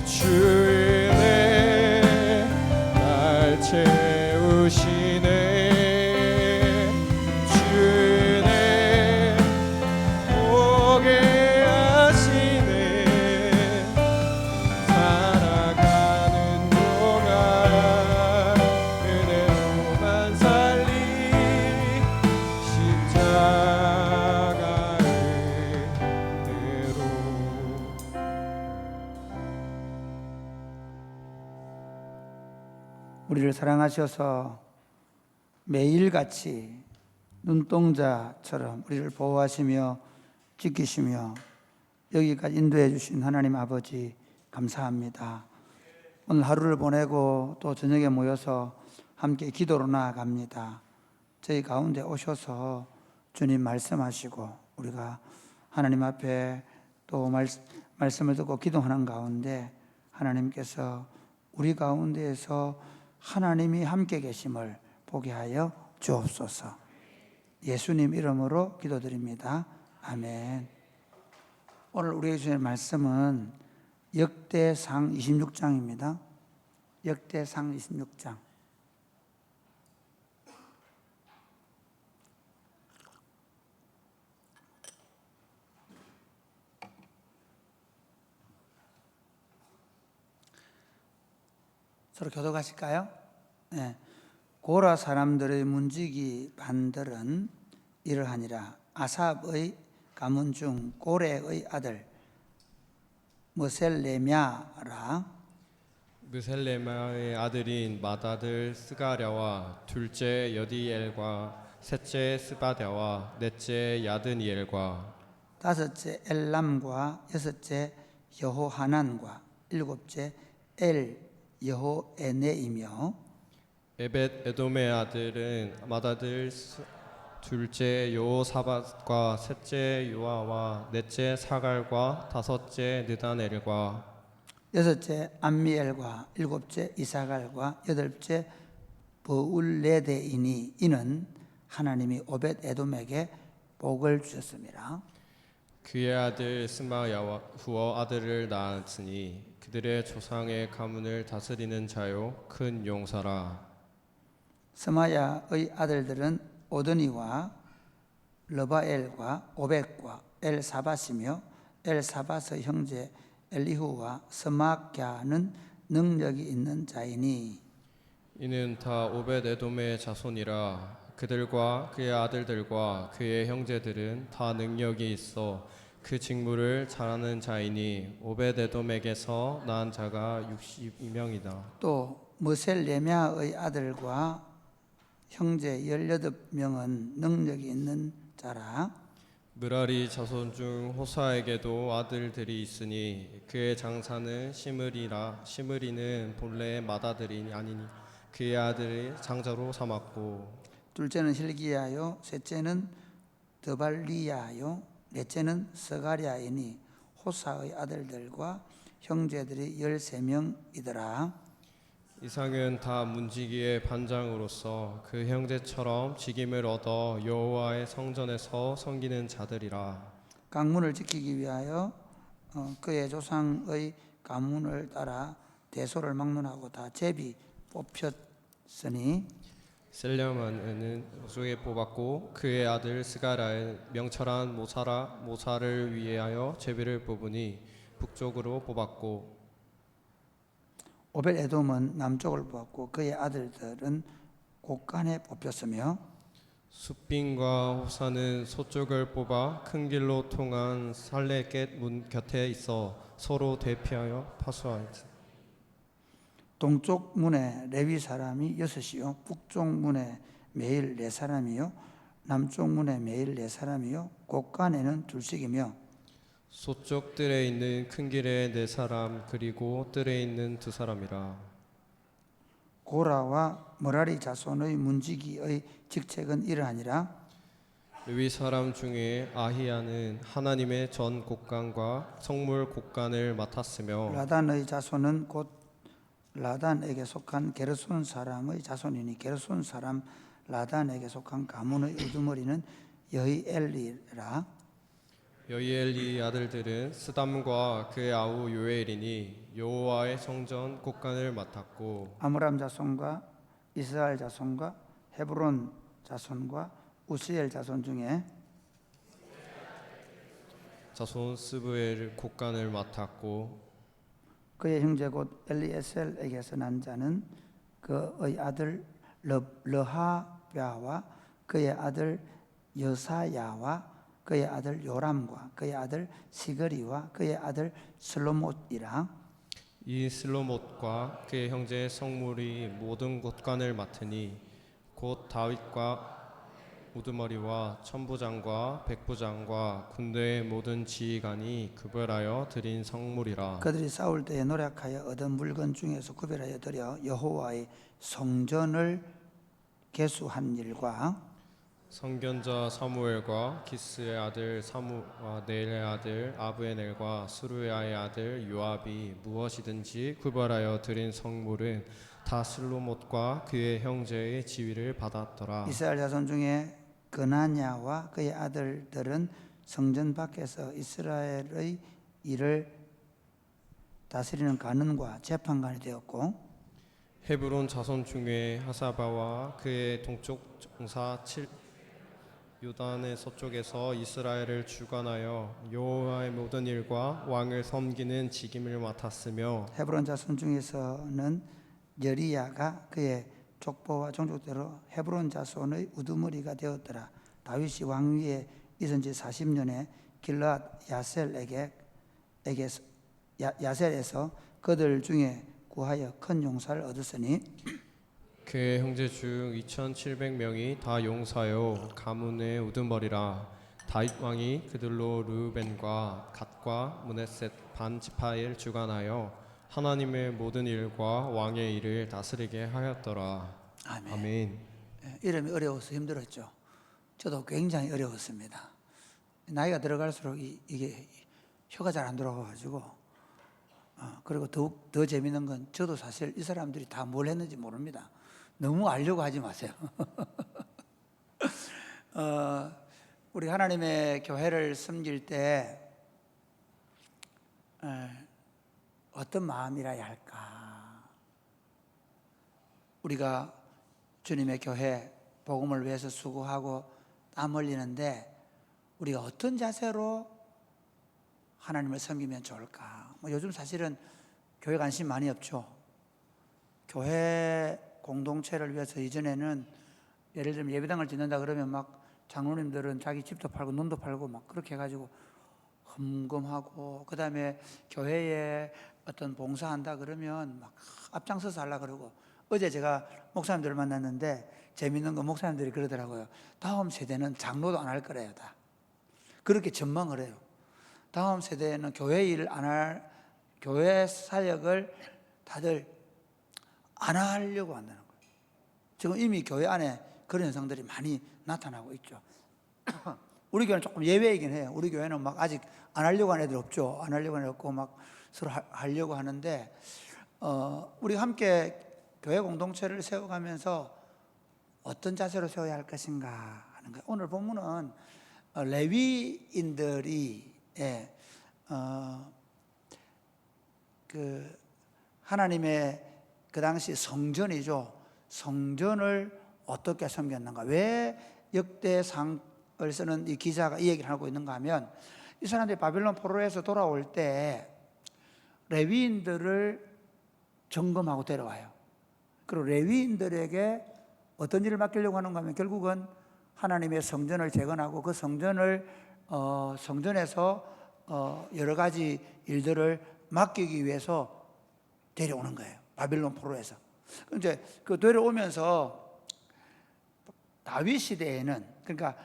주이네 날 채우시네 주이네 오게 하시네 살아가는 동안 은혜로만 살리 십자가의 은혜로. 우리를 사랑하셔서 매일같이 눈동자처럼 우리를 보호하시며 지키시며 여기까지 인도해 주신 하나님 아버지 감사합니다. 오늘 하루를 보내고 또 저녁에 모여서 함께 기도로 나아갑니다. 저희 가운데 오셔서 주님 말씀하시고 우리가 하나님 앞에 또 말씀을 듣고 기도하는 가운데 하나님께서 우리 가운데에서 하나님이 함께 계심을 보게 하여 주옵소서. 예수님 이름으로 기도드립니다. 아멘. 오늘 우리에게 주신 말씀은 역대상 26장입니다. 역대상 26장. 서로 교독하실까요? 네. 고라 사람들의 문지기 반들은 이러하니라. 아삽의 가문 중 고레의 아들 무셀레미아라. 무셀레마의 아들인 맏아들 스가랴와 둘째 여디엘과 셋째 스바랴와 넷째 야드니엘과 다섯째 엘람과 여섯째 여호하난과 일곱째 엘 여호에네이며 에벳 에돔의 아들은 맏아들 둘째 여호사밧과 셋째 요아와 넷째 사갈과 다섯째 느다넬과 여섯째 암미엘과 일곱째 이사갈과 여덟째 버울레데이니 이는 하나님이 오벳 에돔에게 복을 주셨습니다. 그의 아들 스마야와 후어 아들을 낳았으니 그들의 조상의 가문을 다스리는 자요 큰 용사라. 스마야의 아들들은 오드니와 러바엘과 오벳과 엘사밧이며 엘사밧의 형제 엘리후와 스마갸는 능력이 있는 자이니 이는 다 오벳 에돔의 자손이라. 그들과 그의 아들들과 그의 형제들은 다 능력이 있어 그 직무를 잘하는 자이니 오벳 에돔에게서 난 자가 62명이다. 또 무셀레미아의 아들과 형제 18명은 능력이 있는 자라. 므라리 자손 중 호사에게도 아들들이 있으니 그의 장사는 시므리라. 시므리는 본래 맏아들이 아니니 그의 아들이 장자로 삼았고 둘째는 힐기야요 셋째는 드발리야요 넷째는 스가랴이니 호사의 아들들과 형제들이 13명이더라. 이상은 다 문지기의 반장으로서 그 형제처럼 직임을 얻어 여호와의 성전에서 섬기는 자들이라. 강문을 지키기 위하여 그의 조상의 가문을 따라 대소를 막론하고 다 제비 뽑혔으니 셀레만은 요수에 뽑았고 그의 아들 스가랴의 명철한 모사를 위하여 제비를 뽑으니 북쪽으로 뽑았고 오벳 에돔은 남쪽을 뽑았고 그의 아들들은 곳간에 뽑혔으며 숫빈과 호사는 서쪽을 뽑아 큰 길로 통한 살레겟 문 곁에 있어 서로 대피하여 파수하였다. 동쪽 문에 레위 사람이 6이요 북쪽 문에 매일 4사람이요 남쪽 문에 매일 4사람이요 곳간에는 2씩이며 서쪽 뜰에 있는 큰 길에 4사람 그리고 뜰에 있는 2사람이라. 고라와 머라리 자손의 문지기의 직책은 이러하니라. 레위 사람 중에 아히야는 하나님의 전 곳간과 성물 곳간을 맡았으며 라단의 자손은 곧 라단에게 속한 게르손 사람의 자손이니 게르손 사람 라단에게 속한 가문의 우두머리는 여히엘리라. 여이엘리 아들들은 스담과 그의 아우 요엘이니 여호와의 성전 곳간을 맡았고 아므람 자손과 이스라엘 자손과 헤브론 자손과 우시엘 자손 중에 자손 스브엘 곳간을 맡았고 그의 형제 곧 엘리에셀에게서 난 자는 그의 아들 르하랴와 그의 아들 여사야와 그의 아들 요람과 그의 아들 시그리와 그의 아들 슬로못이라. 이 슬로못과 그의 형제 성물이 모든 곳간을 맡으니 곧 다윗과 우두머리와 천부장과 백부장과 군대의 모든 지휘관이 구별하여 드린 성물이라. 그들이 싸울 때에 노력하여 얻은 물건 중에서 구별하여 드려 여호와의 성전을 계수한 일과 선견자 사무엘과 기스의 아들 사무와 네일의 아들 아브에넬과 스루야의 아들 요압이 무엇이든지 구별하여 드린 성물은 다 슬로못과 그의 형제의 지위를 받았더라. 이스라엘 자손 중에 그나냐와 그의 아들들은 성전 밖에서 이스라엘의 일을 다스리는 관원과 재판관이 되었고 헤브론 자손 중에 하사바와 그의 동쪽 정사 요단의 서쪽에서 이스라엘을 주관하여 여호와의 모든 일과 왕을 섬기는 직임을 맡았으며 헤브론 자손 중에서는 여리야가 그의 족보와 종족대로 헤브론 자손의 우두머리가 되었더라. 다윗이 왕위에 있은 지 40년에 길앗 야셀에서 그들 중에 구하여 큰 용사를 얻었으니 그의 형제 중 2,700명이 다 용사요 가문의 우두머리라. 다윗 왕이 그들로 르우벤과 갓과 므네셋 반 지파를 주관하여 하나님의 모든 일과 왕의 일을 다스리게 하였더라. 아멘. 아멘. 이름이 어려워서 힘들었죠. 저도 굉장히 어려웠습니다. 나이가 들어갈수록 이게 혀가 잘 안 돌아가가지고 그리고 더욱 더 재밌는 건 저도 사실 이 사람들이 다 뭘 했는지 모릅니다. 너무 알려고 하지 마세요. 우리 하나님의 교회를 섬길 때 어떤 마음이라야 할까? 우리가 주님의 교회 복음을 위해서 수고하고 땀 흘리는데 우리가 어떤 자세로 하나님을 섬기면 좋을까? 요즘 사실은 교회 관심 많이 없죠. 교회 공동체를 위해서 이전에는 예를 들면 예배당을 짓는다 그러면 막 장로님들은 자기 집도 팔고 논도 팔고 막 그렇게 해가지고 흠금하고 그 다음에 교회에 어떤 봉사한다 그러면 막 앞장서서 하려고 그러고 어제 제가 목사님들을 만났는데 재밌는 거 목사님들이 그러더라고요. 다음 세대는 장로도 안 할 거래요. 다 그렇게 전망을 해요. 다음 세대는 교회 일을 안 할, 교회 사역을 다들 안 하려고 한다는 거예요. 지금 이미 교회 안에 그런 현상들이 많이 나타나고 있죠. 우리 교회는 조금 예외이긴 해요. 우리 교회는 막 아직 안 하려고 하는 애들 없죠. 안 하려고 하는 애들 없고 막 서로 하려고 하는데 우리 함께 교회 공동체를 세워가면서 어떤 자세로 세워야 할 것인가 하는 거예요. 오늘 본문은 레위인들이 그 하나님의 그 당시 성전이죠. 성전을 어떻게 섬겼는가? 왜 역대상을 쓰는 이 기자가 이 얘기를 하고 있는가 하면 이 사람들이 바빌론 포로에서 돌아올 때 레위인들을 점검하고 데려와요. 그리고 레위인들에게 어떤 일을 맡기려고 하는가 하면 결국은 하나님의 성전을 재건하고 그 성전을 성전에서 여러 가지 일들을 맡기기 위해서 데려오는 거예요. 바빌론 포로에서. 이제 그 데려오면서 다윗 시대에는 그러니까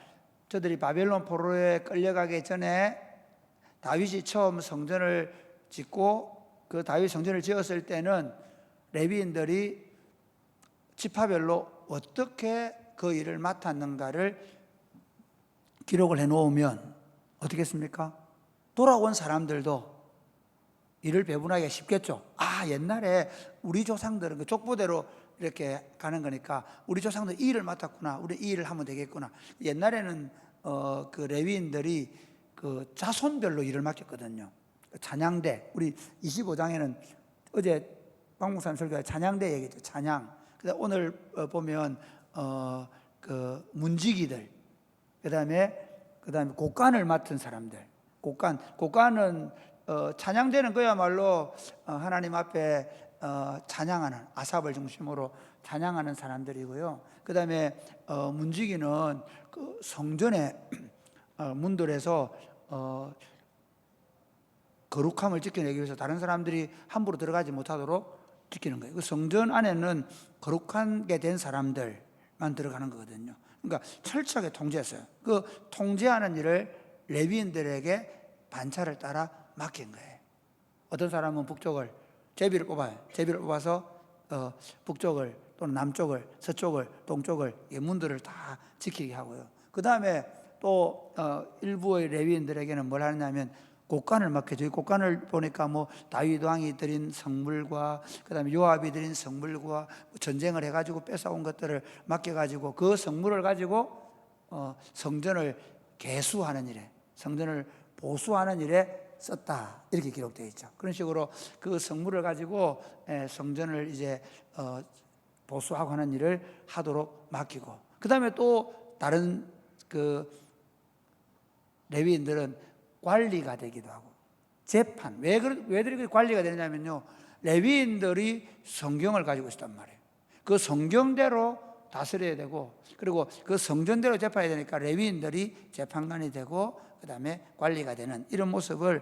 저들이 바벨론 포로에 끌려가기 전에 다윗이 처음 성전을 짓고 그 다윗 성전을 지었을 때는 레위인들이 지파별로 어떻게 그 일을 맡았는가를 기록을 해놓으면 어떻게 했습니까? 돌아온 사람들도 일을 배분하기가 쉽겠죠. 아, 옛날에 우리 조상들은 그 족보대로 이렇게 가는 거니까 우리 조상들 이 일을 맡았구나. 우리 이 일을 하면 되겠구나. 옛날에는 그 레위인들이 그 자손별로 일을 맡겼거든요. 찬양대, 우리 25장에는 어제 박 목사님 설교에 찬양대 얘기했죠. 찬양. 그다음 오늘 보면 그 문지기들, 그다음에 곡간을 맡은 사람들. 곡간은 찬양대는 그야말로 하나님 앞에 찬양하는, 아삽을 중심으로 찬양하는 사람들이고요. 그다음에 문지기는 그 성전의 문들에서 거룩함을 지켜내기 위해서 다른 사람들이 함부로 들어가지 못하도록 지키는 거예요. 그 성전 안에는 거룩하게 된 사람들만 들어가는 거거든요. 그러니까 철저하게 통제했어요. 그 통제하는 일을 레위인들에게 반차를 따라 맡긴 거예요. 어떤 사람은 북쪽을 제비를 뽑아요. 제비를 뽑아서 북쪽을 또는 남쪽을, 서쪽을, 동쪽을, 문들을 다 지키게 하고요. 그 다음에 또 일부의 레위인들에게는 뭘 하냐면 곡간을 맡겨줘요. 곡간을 보니까 뭐 다윗 왕이 드린 성물과 그다음에 요압이 드린 성물과 전쟁을 해가지고 뺏어온 것들을 맡겨가지고 그 성물을 가지고 성전을 개수하는 일에, 성전을 보수하는 일에 썼다, 이렇게 기록되어 있죠. 그런 식으로 그 성물을 가지고 성전을 이제 보수하고 하는 일을 하도록 맡기고, 그 다음에 또 다른 그 레위인들은 관리가 되기도 하고 재판. 왜 그렇게 관리가 되느냐면요, 레위인들이 성경을 가지고 있었단 말이에요. 그 성경대로 다스려야 되고, 그리고 그 성전대로 재판해야 되니까 레위인들이 재판관이 되고 그 다음에 관리가 되는 이런 모습을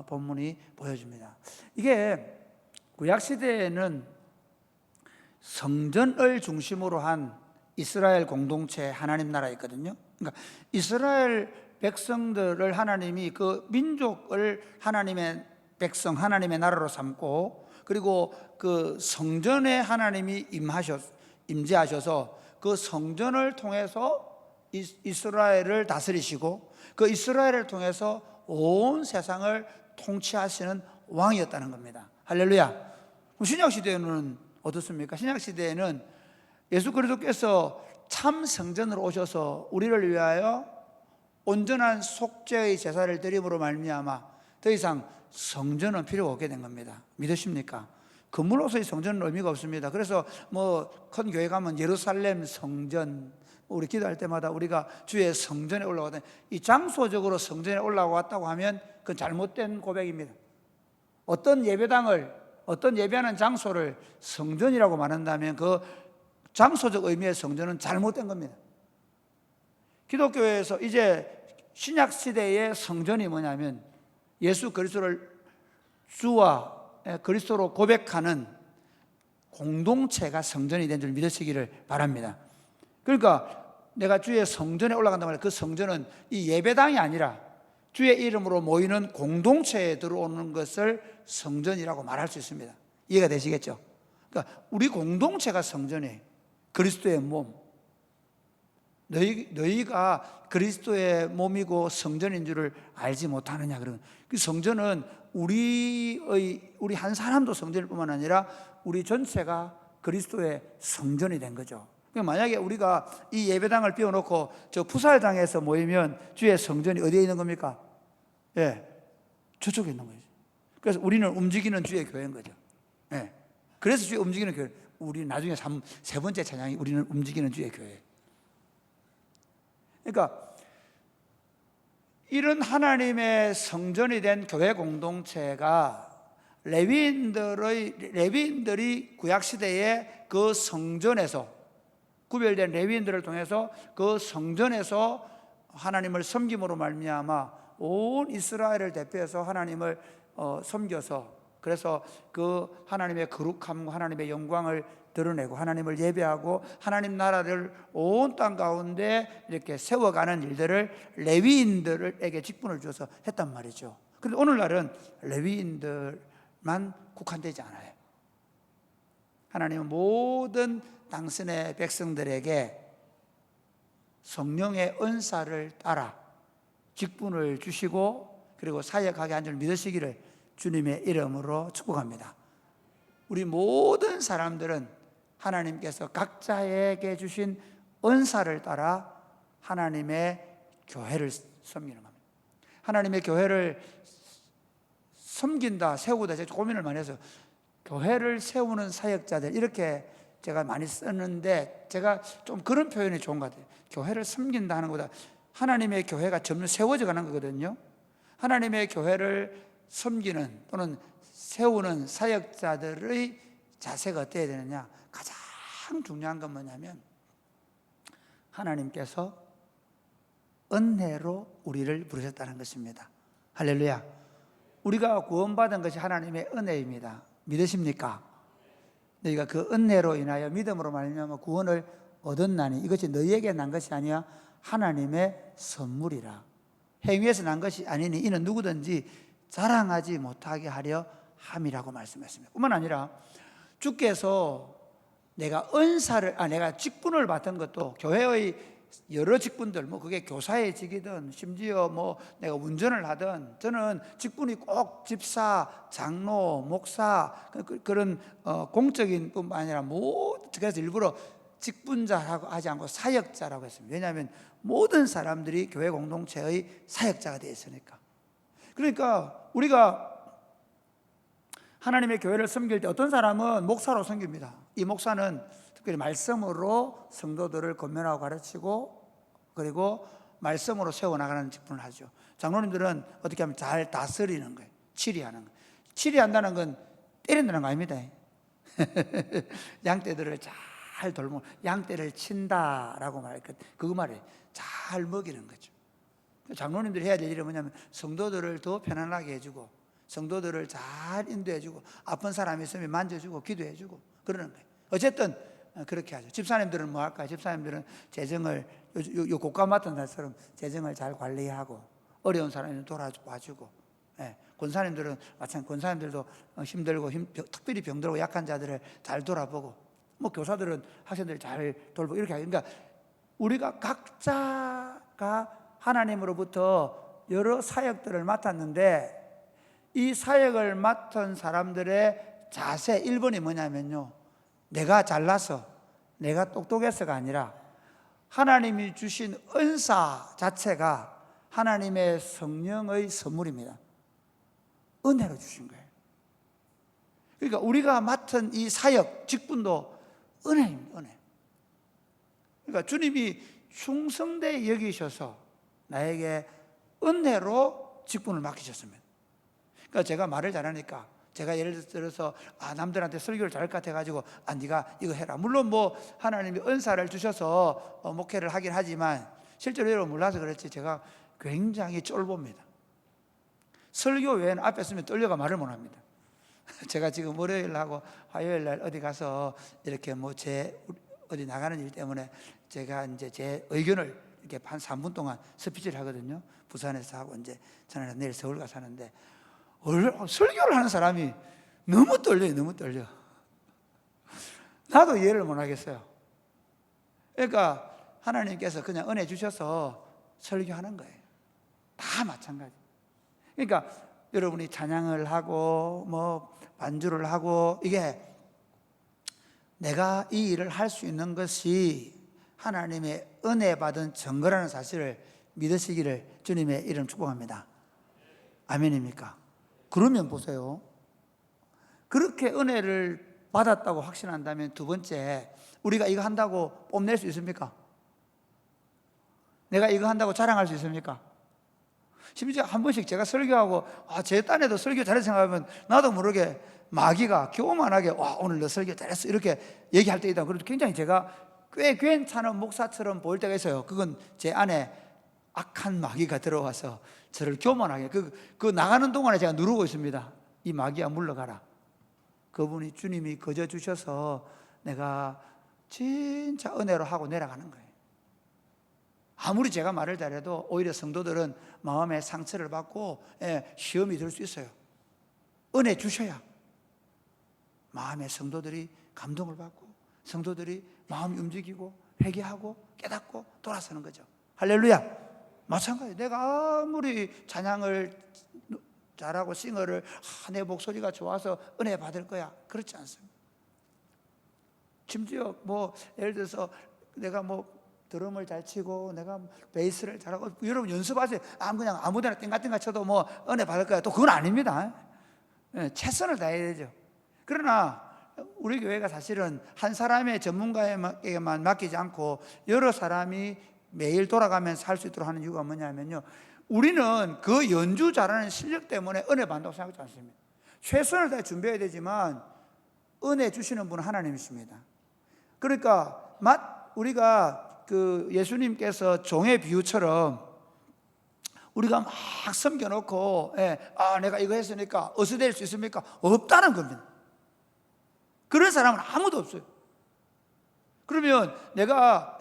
본문이 보여줍니다. 이게 구약시대에는 성전을 중심으로 한 이스라엘 공동체, 하나님 나라였거든요. 그러니까 이스라엘 백성들을 하나님이 그 민족을 하나님의 백성, 하나님의 나라로 삼고, 그리고 그 성전에 하나님이 임재하셔서 그 성전을 통해서 이스라엘을 다스리시고 그 이스라엘을 통해서 온 세상을 통치하시는 왕이었다는 겁니다. 할렐루야. 신약시대에는 어떻습니까? 신약시대에는 예수 그리스도께서 참 성전으로 오셔서 우리를 위하여 온전한 속죄의 제사를 드림으로 말미암아 더 이상 성전은 필요가 없게 된 겁니다. 믿으십니까? 건물로서의 성전은 의미가 없습니다. 그래서 뭐 큰 교회 가면 예루살렘 성전, 우리 기도할 때마다 우리가 주의 성전에 올라가다, 이 장소적으로 성전에 올라왔다고 하면 그건 잘못된 고백입니다. 어떤 예배당을, 어떤 예배하는 장소를 성전이라고 말한다면 그 장소적 의미의 성전은 잘못된 겁니다. 기독교에서 이제 신약 시대의 성전이 뭐냐면 예수 그리스도를 주와 그리스도로 고백하는 공동체가 성전이 된 줄 믿으시기를 바랍니다. 그러니까 내가 주의 성전에 올라간단 말이에요. 그 성전은 이 예배당이 아니라 주의 이름으로 모이는 공동체에 들어오는 것을 성전이라고 말할 수 있습니다. 이해가 되시겠죠? 그러니까 우리 공동체가 성전이에요. 그리스도의 몸. 너희가 그리스도의 몸이고 성전인 줄을 알지 못하느냐. 그런 그 성전은 우리 한 사람도 성전일 뿐만 아니라 우리 전체가 그리스도의 성전이 된 거죠. 만약에 우리가 이 예배당을 비워놓고 저 푸살당에서 모이면 주의 성전이 어디에 있는 겁니까? 예, 저쪽에 있는 거죠. 그래서 우리는 움직이는 주의 교회인 거죠. 예, 그래서 주의 움직이는 교회. 우리 나중에 세 번째 찬양이 우리는 움직이는 주의 교회. 그러니까 이런 하나님의 성전이 된 교회 공동체가 레위인들이 구약 시대에 그 성전에서 구별된 레위인들을 통해서 그 성전에서 하나님을 섬김으로 말미암아 온 이스라엘을 대표해서 하나님을 섬겨서, 그래서 그 하나님의 거룩함과 하나님의 영광을 드러내고 하나님을 예배하고 하나님 나라를 온 땅 가운데 이렇게 세워가는 일들을 레위인들에게 직분을 주어서 했단 말이죠. 그런데 오늘날은 레위인들만 국한되지 않아요. 하나님은 모든 당신의 백성들에게 성령의 은사를 따라 직분을 주시고 그리고 사역하게 한 줄 믿으시기를 주님의 이름으로 축복합니다. 우리 모든 사람들은 하나님께서 각자에게 주신 은사를 따라 하나님의 교회를 섬기는 겁니다. 하나님의 교회를 섬긴다, 세우다, 제가 고민을 많이 해서 교회를 세우는 사역자들 이렇게 제가 많이 썼는데 제가 좀 그런 표현이 좋은 것 같아요. 교회를 섬긴다 하는 것보다 하나님의 교회가 점점 세워져 가는 거거든요. 하나님의 교회를 섬기는 또는 세우는 사역자들의 자세가 어때야 되느냐? 가장 중요한 건 뭐냐면 하나님께서 은혜로 우리를 부르셨다는 것입니다. 할렐루야. 우리가 구원받은 것이 하나님의 은혜입니다. 믿으십니까? 너희가 그 은혜로 인하여 믿음으로 말미암아 구원을 얻었나니 이것이 너희에게 난 것이 아니야 하나님의 선물이라. 행위에서 난 것이 아니니 이는 누구든지 자랑하지 못하게 하려 함이라고 말씀했습니다. 뿐만 아니라 주께서 내가 내가 직분을 맡은 것도 교회의 여러 직분들, 그게 교사의 직이든 심지어 내가 운전을 하든 저는 직분이 꼭 집사, 장로, 목사 그런 공적인 뿐만 아니라 그래서 일부러 직분자라고 하지 않고 사역자라고 했습니다. 왜냐하면 모든 사람들이 교회 공동체의 사역자가 되어 있으니까. 그러니까 우리가 하나님의 교회를 섬길 때 어떤 사람은 목사로 섬깁니다. 이 목사는 특별히 말씀으로 성도들을 권면하고 가르치고 그리고 말씀으로 세워나가는 직분을 하죠. 장로님들은 어떻게 하면 잘 다스리는 거예요. 치리하는 거예요. 치리한다는 건 때린다는 거 아닙니다. 양떼들을 잘 돌보, 양떼를 친다라고 말했거든요. 그 말에 잘 먹이는 거죠. 장로님들이 해야 될 일은 뭐냐면 성도들을 더 편안하게 해주고 성도들을 잘 인도해주고 아픈 사람이 있으면 만져주고 기도해주고 그러는 거예요. 어쨌든 그렇게 하죠. 집사님들은 뭐 할까요? 집사님들은 재정을 요 국가 맡은 사람처럼 재정을 잘 관리하고 어려운 사람은 돌아봐주고, 권사님들은 마찬가지. 권사님들도 힘들고 특별히 병들고 약한 자들을 잘 돌아보고, 교사들은 학생들을 잘 돌보고 이렇게 하죠. 그러니까 우리가 각자가 하나님으로부터 여러 사역들을 맡았는데 이 사역을 맡은 사람들의 자세 1번이 뭐냐면요, 내가 잘나서 내가 똑똑해서가 아니라 하나님이 주신 은사 자체가 하나님의 성령의 선물입니다. 은혜로 주신 거예요. 그러니까 우리가 맡은 이 사역, 직분도 은혜입니다. 은혜. 그러니까 주님이 충성되게 여기셔서 나에게 은혜로 직분을 맡기셨습니다. 그러니까 제가 말을 잘하니까 제가 예를 들어서 남들한테 설교를 잘할 것 같아가지고 네가 이거 해라. 물론 하나님이 은사를 주셔서 목회를 하긴 하지만 실제로 여러분 몰라서 그렇지 제가 굉장히 쫄봅니다. 설교 외에는 앞에 서면 떨려가 말을 못합니다. 제가 지금 월요일하고 화요일날 어디 가서 이렇게 어디 나가는 일 때문에 제가 이제 제 의견을 이렇게 한 3분 동안 스피치를 하거든요. 부산에서 하고 이제 저는 내일 서울 가서 하는데 설교를 하는 사람이 너무 떨려요. 너무 떨려. 나도 이해를 못 하겠어요. 그러니까 하나님께서 그냥 은혜 주셔서 설교하는 거예요. 다 마찬가지. 그러니까 여러분이 찬양을 하고 반주를 하고 이게 내가 이 일을 할 수 있는 것이 하나님의 은혜 받은 증거라는 사실을 믿으시기를 주님의 이름 축복합니다. 아멘입니까? 그러면 보세요. 그렇게 은혜를 받았다고 확신한다면 두 번째, 우리가 이거 한다고 뽐낼 수 있습니까? 내가 이거 한다고 자랑할 수 있습니까? 심지어 한 번씩 제가 설교하고 제 딴에도 설교 잘해서 생각하면 나도 모르게 마귀가 교만하게 오늘 너 설교 잘했어 이렇게 얘기할 때 있다. 그래도 굉장히 제가 꽤 괜찮은 목사처럼 보일 때가 있어요. 그건 제 안에 악한 마귀가 들어와서 저를 교만하게 그 나가는 동안에 제가 누르고 있습니다. 이 마귀야 물러가라. 그분이 주님이 거저 주셔서 내가 진짜 은혜로 하고 내려가는 거예요. 아무리 제가 말을 잘해도 오히려 성도들은 마음의 상처를 받고 시험이 들 수 있어요. 은혜 주셔야 마음의 성도들이 감동을 받고 성도들이 마음이 움직이고 회개하고 깨닫고 돌아서는 거죠. 할렐루야. 마찬가지. 내가 아무리 찬양을 잘하고 싱어를 내 목소리가 좋아서 은혜 받을 거야, 그렇지 않습니다. 심지어 예를 들어서 내가 드럼을 잘 치고 내가 베이스를 잘하고 여러분 연습하세요. 그냥 아무데나 띵가띵가 쳐도 뭐 은혜 받을 거야. 또 그건 아닙니다. 최선을 다해야 되죠. 그러나 우리 교회가 사실은 한 사람의 전문가에게만 맡기지 않고 여러 사람이 매일 돌아가면서 할 수 있도록 하는 이유가 뭐냐면요, 우리는 그 연주 잘하는 실력 때문에 은혜 받는다고 생각하지 않습니다. 최선을 다해 준비해야 되지만 은혜 주시는 분은 하나님이십니다. 그러니까 우리가 그 예수님께서 종의 비유처럼 우리가 막 섬겨놓고 내가 이거 했으니까 어수될 수 있습니까? 없다는 겁니다. 그런 사람은 아무도 없어요. 그러면 내가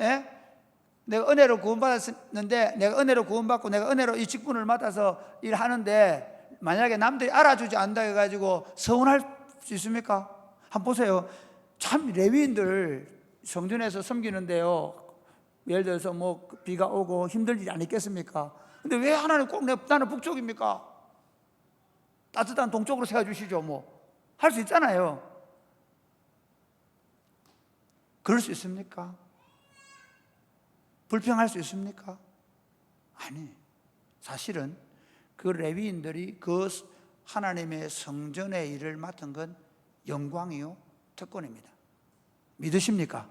은혜로 구원받았는데, 내가 은혜로 구원받고 내가 은혜로 이 직분을 맡아서 일하는데 만약에 남들이 알아주지 않는다 해가지고 서운할 수 있습니까? 한번 보세요. 참 레위인들 성전에서 섬기는데요, 예를 들어서 뭐 비가 오고 힘들지 않겠습니까? 근데 왜 하나님 꼭 나는 북쪽입니까? 따뜻한 동쪽으로 세워주시죠. 뭐 할 수 있잖아요. 그럴 수 있습니까? 불평할 수 있습니까? 아니, 사실은 그 레위인들이 그 하나님의 성전의 일을 맡은 건 영광이요 특권입니다. 믿으십니까?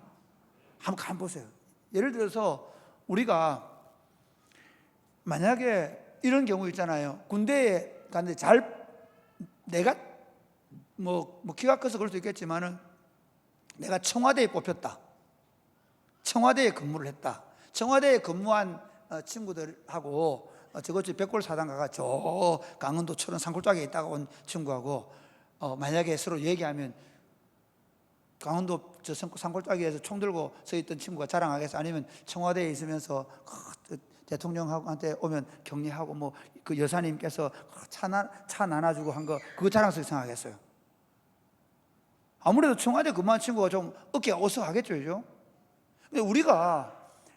한번 보세요. 예를 들어서 우리가 만약에 이런 경우 있잖아요. 군대에 갔는데 내가 뭐 키가 커서 그럴 수 있겠지만은 내가 청와대에 뽑혔다. 청와대에 근무를 했다. 청와대에 근무한 친구들하고 저것이 백골사당 가가 저 강원도처럼 산골짜기에 있다가 온 친구하고 만약에 서로 얘기하면 강원도 저 산골짜기에서 총 들고 서 있던 친구가 자랑하겠어? 아니면 청와대에 있으면서 대통령한테 오면 격려하고 뭐 그 여사님께서 차 나눠주고 한 거 그거 자랑스럽게 생각하겠어요? 아무래도 청와대 근무한 친구가 좀 어깨가 오싹하겠죠, 그죠? 근데 우리가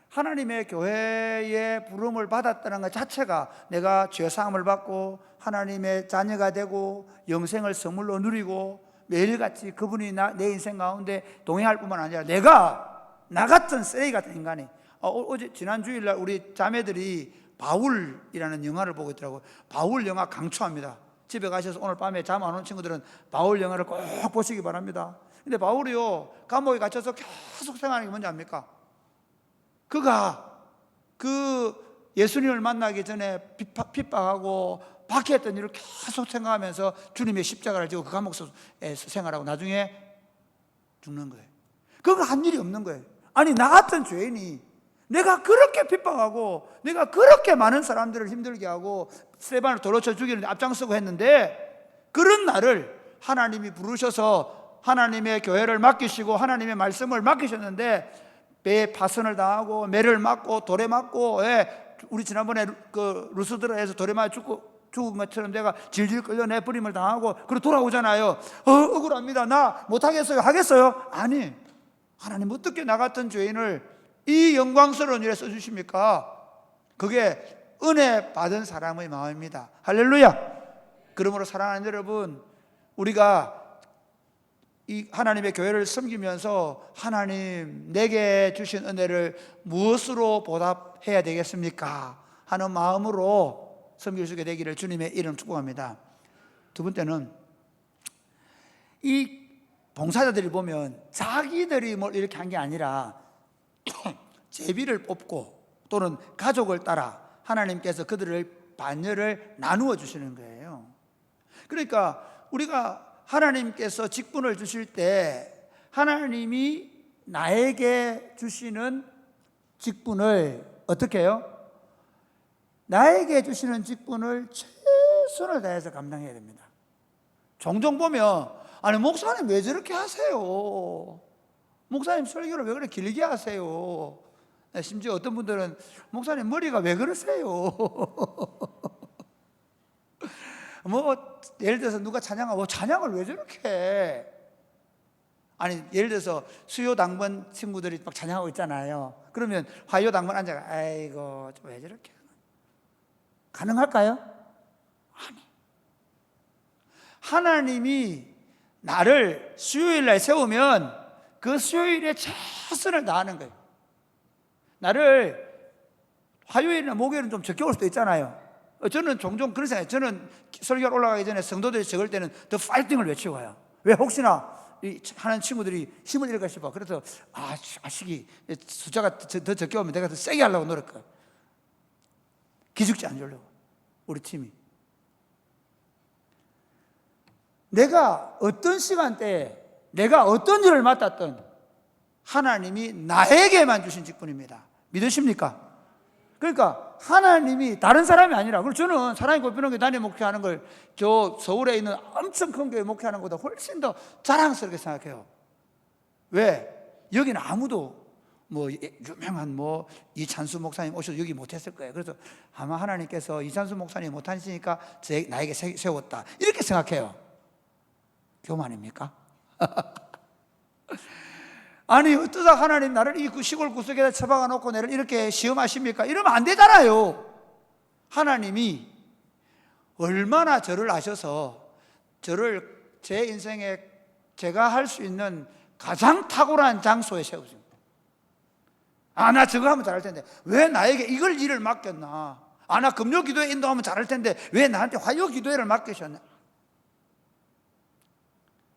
하나님의 교회의 부름을 받았다는 것 자체가 내가 죄사함을 받고 하나님의 자녀가 되고 영생을 선물로 누리고 매일같이 그분이 내 인생 가운데 동행할 뿐만 아니라 나 같은 쓰레기 같은 인간이 어제 지난 주일날 우리 자매들이 바울이라는 영화를 보고 있더라고요. 바울 영화 강추합니다. 집에 가셔서 오늘 밤에 잠 안 오는 친구들은 바울 영화를 꼭 보시기 바랍니다. 근데 바울이요, 감옥에 갇혀서 계속 생각하는 게 뭔지 압니까? 그가 그 예수님을 만나기 전에 핍박하고 박해했던 일을 계속 생각하면서 주님의 십자가를 지고 그 감옥에서 생활하고 나중에 죽는 거예요. 그거 한 일이 없는 거예요. 아니, 나 같은 죄인이 내가 그렇게 핍박하고 내가 그렇게 많은 사람들을 힘들게 하고 스테반을 돌로 쳐 죽이는데 앞장서고 했는데, 그런 나를 하나님이 부르셔서 하나님의 교회를 맡기시고 하나님의 말씀을 맡기셨는데 배에 파선을 당하고 매를 맞고 돌에 맞고 우리 지난번에 그 루스드라에서 돌에 맞아 죽은 것처럼 내가 질질 끌려 내버림을 당하고 그리고 돌아오잖아요. 억울합니다. 나 못하겠어요. 하겠어요? 아니, 하나님 어떻게 나 같은 죄인을 이 영광스러운 일에 써주십니까? 그게 은혜 받은 사람의 마음입니다. 할렐루야. 그러므로 사랑하는 여러분, 우리가 이 하나님의 교회를 섬기면서 하나님 내게 주신 은혜를 무엇으로 보답해야 되겠습니까? 하는 마음으로 섬길 수 있게 되기를 주님의 이름 축복합니다. 두 번째는 이 봉사자들이 보면 자기들이 뭘 이렇게 한 게 아니라 제비를 뽑고 또는 가족을 따라 하나님께서 그들을 반열을 나누어 주시는 거예요. 그러니까 우리가 하나님께서 직분을 주실 때 하나님이 나에게 주시는 직분을 어떻게 해요? 나에게 주시는 직분을 최선을 다해서 감당해야 됩니다. 종종 보면 아니 목사님 왜 저렇게 하세요? 목사님 설교를 왜 그렇게 길게 하세요? 심지어 어떤 분들은 목사님 머리가 왜 그러세요? 뭐 예를 들어서 누가 찬양하고 찬양을 왜 저렇게 해? 아니 예를 들어서 수요 당번 친구들이 막 찬양하고 있잖아요. 그러면 화요 당번 앉아가 아이고 왜 저렇게 가능할까요? 아니, 하나님이 나를 수요일날 세우면 그 수요일에 최선을 다하는 거예요. 나를 화요일이나 목요일은 좀 적게 올 수도 있잖아요. 저는 종종 그런 생각해요. 저는 설교를 올라가기 전에 성도들이 적을 때는 더 파이팅을 외치고 가요. 왜 혹시나 하는 친구들이 힘을 잃을까 싶어. 그래서 아식이 숫자가 더 적게 오면 내가 더 세게 하려고 노력해요. 기죽지 않으려고 우리 팀이. 내가 어떤 시간대에 내가 어떤 일을 맡았던 하나님이 나에게만 주신 직분입니다. 믿으십니까? 그러니까 하나님이 다른 사람이 아니라, 그리고 저는 사랑의 꽃피는 교회 단임 목회하는 걸 저 서울에 있는 엄청 큰 교회 목회하는 것보다 훨씬 더 자랑스럽게 생각해요. 왜? 여기는 아무도 뭐 유명한 뭐 이찬수 목사님 오셔도 여기 못했을 거예요. 그래서 아마 하나님께서 이찬수 목사님 못하시니까 나에게 세웠다, 이렇게 생각해요. 교만입니까? 아니 어떠다 하나님 나를 이 시골 구석에다 처박아 놓고 나를 이렇게 시험하십니까? 이러면 안 되잖아요. 하나님이 얼마나 저를 아셔서 저를 제 인생에 제가 할 수 있는 가장 탁월한 장소에 세우십니다. 나 저거 하면 잘할 텐데 왜 나에게 이걸 일을 맡겼나? 나 금요 기도회 인도하면 잘할 텐데 왜 나한테 화요 기도회를 맡기셨나?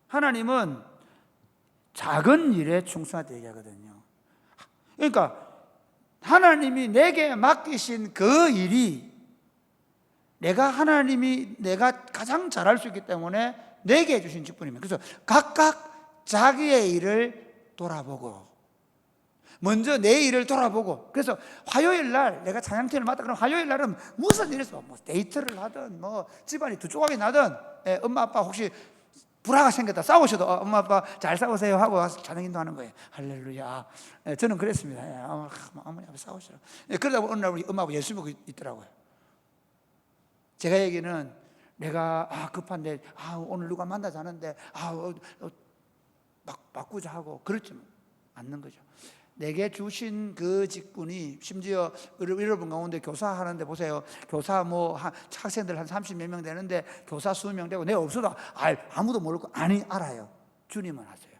하나님은 작은 일에 충성하다 얘기하거든요. 그러니까 하나님이 내게 맡기신 그 일이 내가 가장 잘할 수 있기 때문에 내게 주신 직분입니다. 그래서 각각 자기의 일을 돌아보고, 먼저 내 일을 돌아보고, 그래서 화요일 날 내가 찬양팀을 맡다 그러면 화요일 날은 무슨 일이 있어? 뭐 데이트를 하든 뭐 집안이 두 조각이 나든, 엄마 아빠 혹시 불화가 생겼다 싸우셔도 엄마 아빠 잘 싸우세요 하고 찬양 인도하는 거예요. 할렐루야. 저는 그랬습니다. 어머니 아빠 싸우시라. 그러다 보니 어느 날 우리 엄마 아빠 예수 믿고 있더라고요. 제가 얘기는 내가 급한데 오늘 누가 만나자는데 바꾸자 하고 그렇지 않는 거죠. 내게 주신 그 직분이, 심지어 여러분 가운데 교사하는데 보세요. 교사 학생들 한 30몇 명 되는데 교사 20명 되고 내가 없어도 아무도 모르고 알아요. 주님은 아세요.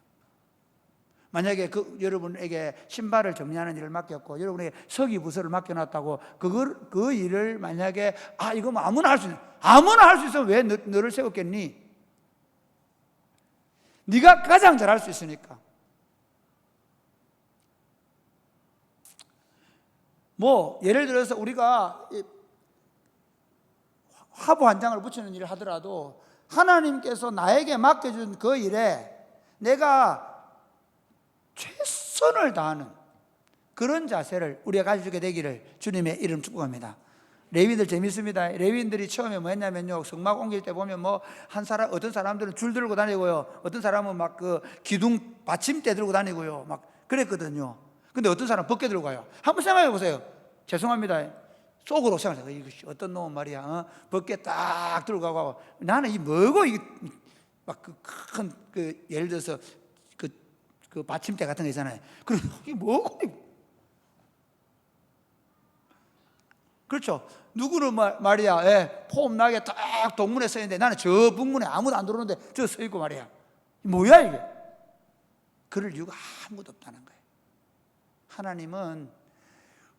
만약에 여러분에게 신발을 정리하는 일을 맡겼고 여러분에게 서기 부서를 맡겨놨다고 그 일을 만약에 이거 뭐 아무나 할 수 있으면 왜 너를 세웠겠니? 네가 가장 잘할 수 있으니까. 뭐 예를 들어서 우리가 화보 한 장을 붙이는 일을 하더라도 하나님께서 나에게 맡겨준 그 일에 내가 최선을 다하는 그런 자세를 우리가 가지게 되기를 주님의 이름 축복합니다. 레위인들 재밌습니다. 레위인들이 처음에 뭐 했냐면요, 성막 옮길 때 보면 어떤 사람들은 줄 들고 다니고요, 어떤 사람은 막 그 기둥 받침대 들고 다니고요, 막 그랬거든요. 근데 어떤 사람은 벗게 들고 가요. 한번 생각해 보세요. 죄송합니다. 속으로 생각해요. 이거 어떤 놈은 말이야, 벗게 딱 들고 가고, 나는 이 뭐고 이게 막 큰 예를 들어서 그 받침대 같은 거 있잖아요. 그럼 이게 뭐고? 그렇죠. 누구는 말이야, 폼 나게 딱 동문에 서 있는데 나는 저 북문에 아무도 안 들어오는데 저 서 있고 말이야. 뭐야 이게? 그럴 이유가 아무도 없다는 거예요. 하나님은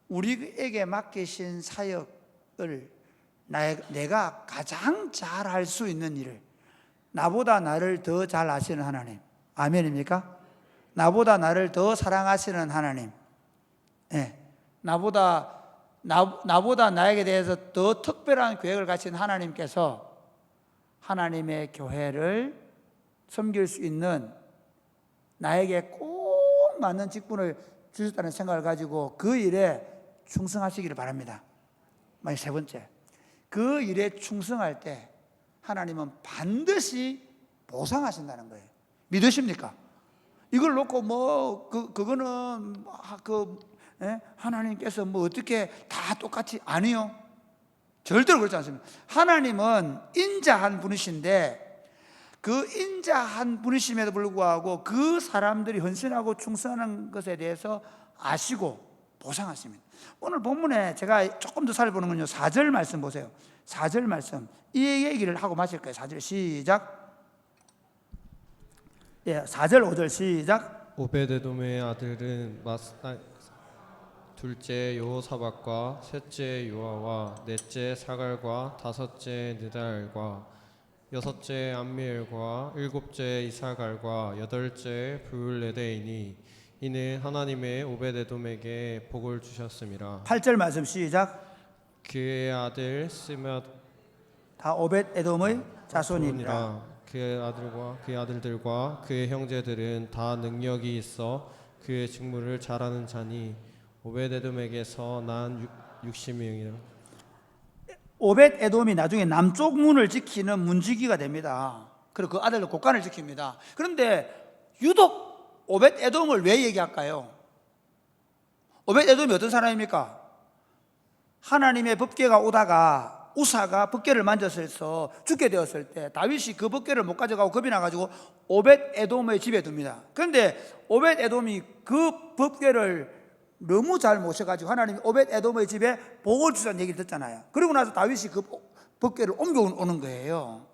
우리에게 맡기신 사역을 내가 가장 잘할 수 있는 일을, 나보다 나를 더 잘 아시는 하나님, 아멘입니까? 나보다 나를 더 사랑하시는 하나님, 나보다 나에게 대해서 더 특별한 계획을 가진 하나님께서 하나님의 교회를 섬길 수 있는 나에게 꼭 맞는 직분을 주셨다는 생각을 가지고 그 일에 충성하시기를 바랍니다. 세 번째, 그 일에 충성할 때 하나님은 반드시 보상하신다는 거예요. 믿으십니까? 이걸 놓고 그거는 하나님께서 어떻게 다 똑같이, 아니요, 절대로 그렇지 않습니다. 하나님은 인자한 분이신데 그 인자한 분이심에도 불구하고 그 사람들이 헌신하고 충성하는 것에 대해서 아시고 보상하십니다. 오늘 본문에 제가 조금 더 살펴보는 건요, 4절 말씀 보세요. 4절 말씀, 이 얘기를 하고 마실 거예요. 4절 시작. 4절 5절 시작. 오베데돔의 아들은 둘째 여호사밧과 셋째 요아와 넷째 사갈과 다섯째 느달과 여섯째 암미엘과 일곱째 이사갈과 여덟째 브울레데이니 이는 하나님의 오벳에돔에게 복을 주셨음이라. 8절 말씀 시작. 그의 아들 스맛 다 오벳에돔의 자손이니라. 그의 아들과 그의 아들들과 그의 형제들은 다 능력이 있어 그의 직무를 잘하는 자니 오벳에돔에게서 난 60명이라. 오벳에돔이 나중에 남쪽 문을 지키는 문지기가 됩니다. 그리고 그 아들도 곳간을 지킵니다. 그런데 유독 오벳에돔을 왜 얘기할까요? 오벳에돔이 어떤 사람입니까? 하나님의 법궤가 오다가 우사가 법궤를 만져서 죽게 되었을 때 다윗이 그 법궤를 못 가져가고 겁이 나가지고 오벳에돔의 집에 둡니다. 그런데 오벳에돔이 그 법궤를 너무 잘 모셔가지고 하나님이 오벳에돔의 집에 복을 주셨다는 얘기를 듣잖아요. 그리고 나서 다윗이 그 법궤를 옮겨오는 거예요.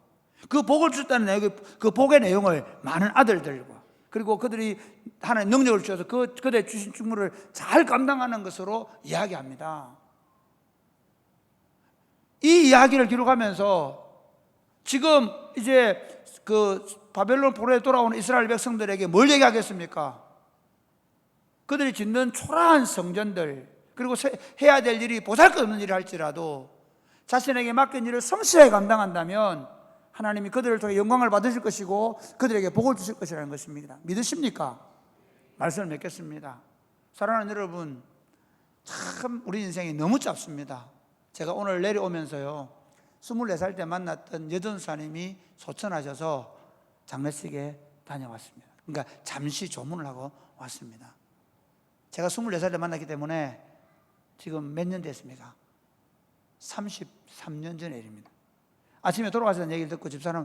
그 복을 주셨다는 내용, 그 복의 내용을 많은 아들들과 그리고 그들이 하나님 능력을 주셔서 그들의 주신 직무를 잘 감당하는 것으로 이야기합니다. 이 이야기를 기록하면서 지금 이제 그 바벨론 포로에 돌아오는 이스라엘 백성들에게 뭘 얘기하겠습니까? 그들이 짓는 초라한 성전들 그리고 해야 될 일이 보잘것없는 일을 할지라도 자신에게 맡긴 일을 성실하게 감당한다면 하나님이 그들을 통해 영광을 받으실 것이고 그들에게 복을 주실 것이라는 것입니다. 믿으십니까? 말씀을 맺겠습니다. 사랑하는 여러분, 참 우리 인생이 너무 짧습니다. 제가 오늘 내려오면서요 24살 때 만났던 여전사님이 소천하셔서 장례식에 다녀왔습니다. 그러니까 잠시 조문을 하고 왔습니다. 제가 24살 때 만났기 때문에 지금 몇 년 됐습니까? 33년 전의 일입니다. 아침에 돌아가시다는 얘기를 듣고 집사람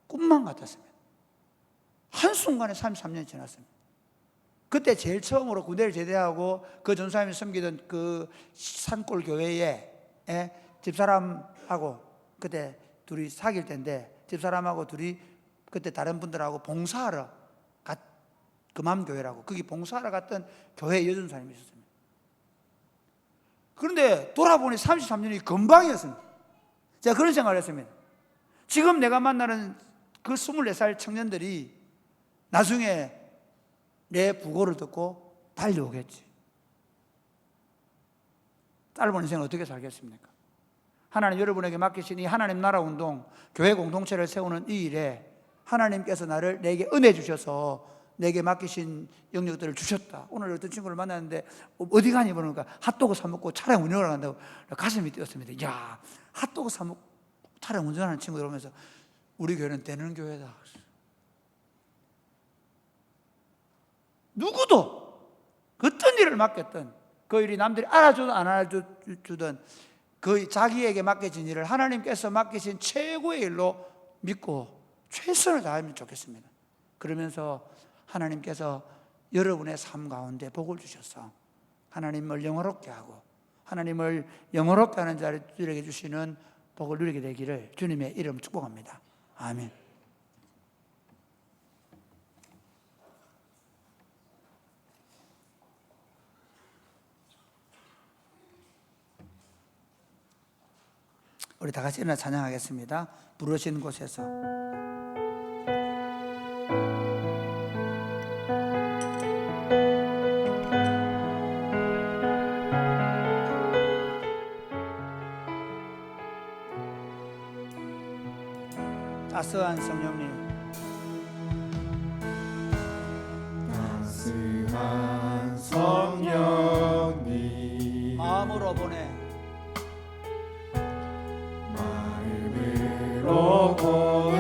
꿈만 같았습니다. 한순간에 33년이 지났습니다. 그때 제일 처음으로 군대를 제대하고 그 전사님이 섬기던 그 산골 교회에 집사람하고 그때 둘이 사귈 때인데 집사람하고 둘이 그때 다른 분들하고 봉사하러 금암교회라고 거기 봉사하러 갔던 교회 여전사님이 있었습니다. 그런데 돌아보니 33년이 금방이었습니다. 제가 그런 생각을 했습니다. 지금 내가 만나는 그 24살 청년들이 나중에 내 부고를 듣고 달려오겠지. 짧은 인생을 어떻게 살겠습니까? 하나님 여러분에게 맡기신 이 하나님 나라 운동, 교회 공동체를 세우는 이 일에 하나님께서 내게 은혜 주셔서 내게 맡기신 영역들을 주셨다. 오늘 어떤 친구를 만났는데 어디 가니 보니까 핫도그 사 먹고 차량 운전을 한다고 가슴이 뛰었습니다. 야, 핫도그 사 먹고 차량 운전하는 친구들 오면서 우리 교회는 되는 교회다. 누구도 어떤 일을 맡겼든 그 일이 남들이 알아주든 안 알아주든 그 자기에게 맡겨진 일을 하나님께서 맡기신 최고의 일로 믿고 최선을 다하면 좋겠습니다. 그러면서 하나님께서 여러분의 삶 가운데 복을 주셔서 하나님을 영화롭게 하고 하나님을 영화롭게 하는 자들에게 주시는 복을 누리게 되기를 주님의 이름 축복합니다. 아멘. 우리 다 같이 일어나 찬양하겠습니다. 부르신 곳에서. 따스한 성령님, 따스한 성령님 마음으로 보내 마음으로 보내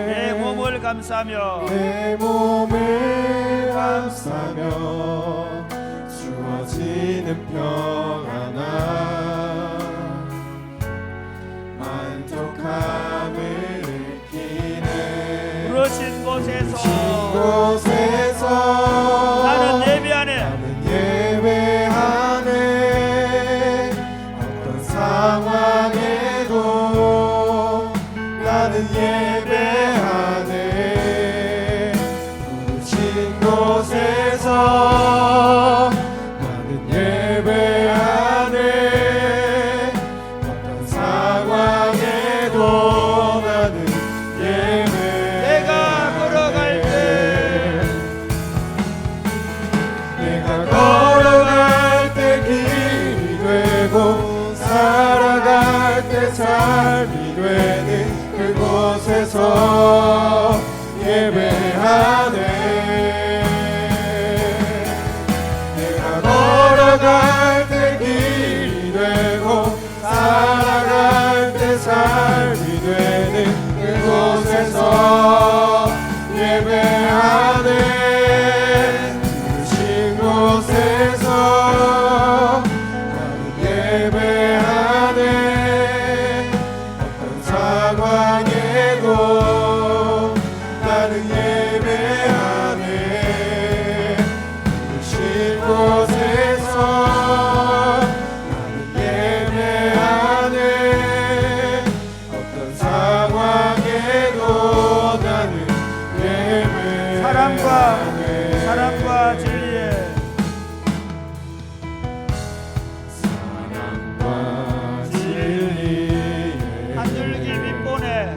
내 몸을 감싸며 내 몸을 감싸며 주어지는 평안함 만족함을 느끼네 부르신 곳에서 나는 예배하네 어떤 상황에도 나는 예배하네 부르신 곳에서 그곳에서 예배하네. 내가 걸어갈 때 길이 되고 살아갈 때 삶이 되는 그곳에서 예배하네. 부르신 곳에서 나는 예배하네. 어떤 상황에도 나는 예배하네. 부르신 곳에서 나는 예배하네. 어떤 상황에도 나는 예배하네. 사랑과 진리의 한 줄기 빛보내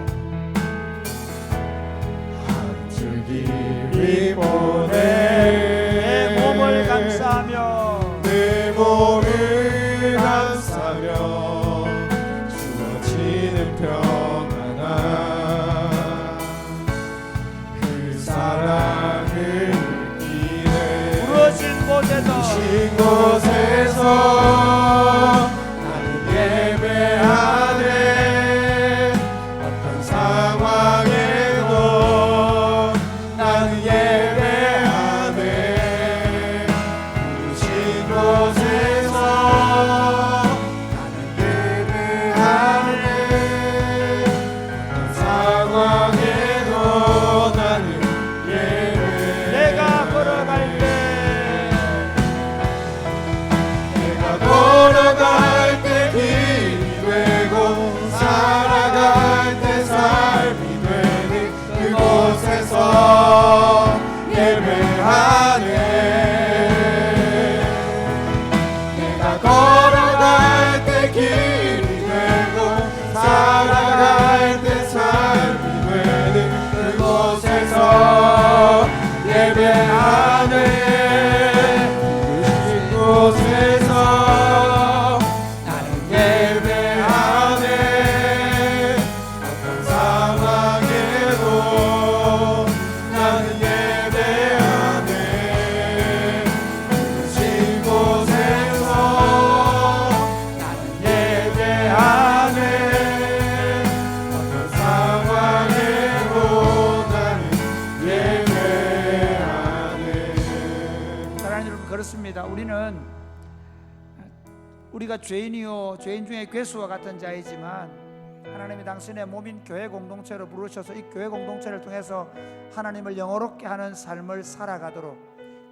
보내 내 몸을 감싸며 내 몸을 감싸며 주어지는 평안함 그 사랑을 느끼네. 부러진 곳에서 신 곳에서 나는 예배하네. 어떤 상황에도 나는 예배하네. 부르신 곳에서 나는 예배하네. 어떤 상황에도 나는 예배하네. 내가 걸어갈 때 내가 걸어갈 때 길이 되고 살아갈 때 삶이 되는 그곳에서 예배하네. 내가 걸어갈 때 길이 되고 살아갈 때 삶이 되는 그곳에서 예배하네. 부르신 곳에서 나는 예배하네. 어떤 상황에도 나는 예배하네. 부르신 곳에서 나는 예배하네. 어떤 상황에도 나는 예배하네. 사랑하는 여러분, 그렇습니다. 우리가 죄인이요 죄인 중에 괴수와 같은 자이지만 하나님이 당신의 몸인 교회 공동체로 부르셔서 이 교회 공동체를 통해서 하나님을 영화롭게 하는 삶을 살아가도록,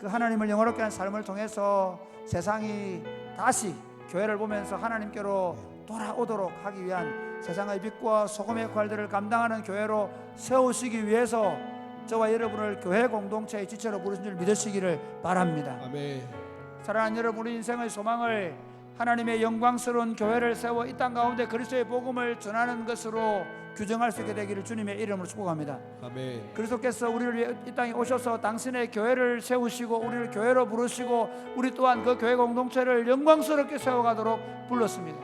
그 하나님을 영화롭게 하는 삶을 통해서 세상이 다시 교회를 보면서 하나님께로 돌아오도록 하기 위한 세상의 빛과 소금의 역할들을 감당하는 교회로 세우시기 위해서 저와 여러분을 교회 공동체의 지체로 부르신 줄 믿으시기를 바랍니다. 아멘. 사랑하는 여러분, 우리 인생의 소망을 하나님의 영광스러운 교회를 세워 이 땅 가운데 그리스도의 복음을 전하는 것으로 규정할 수 있게 되기를 주님의 이름으로 축복합니다. 아멘. 그리스도께서 우리를 위해 이 땅에 오셔서 당신의 교회를 세우시고 우리를 교회로 부르시고 우리 또한 그 교회 공동체를 영광스럽게 세워가도록 불렀습니다.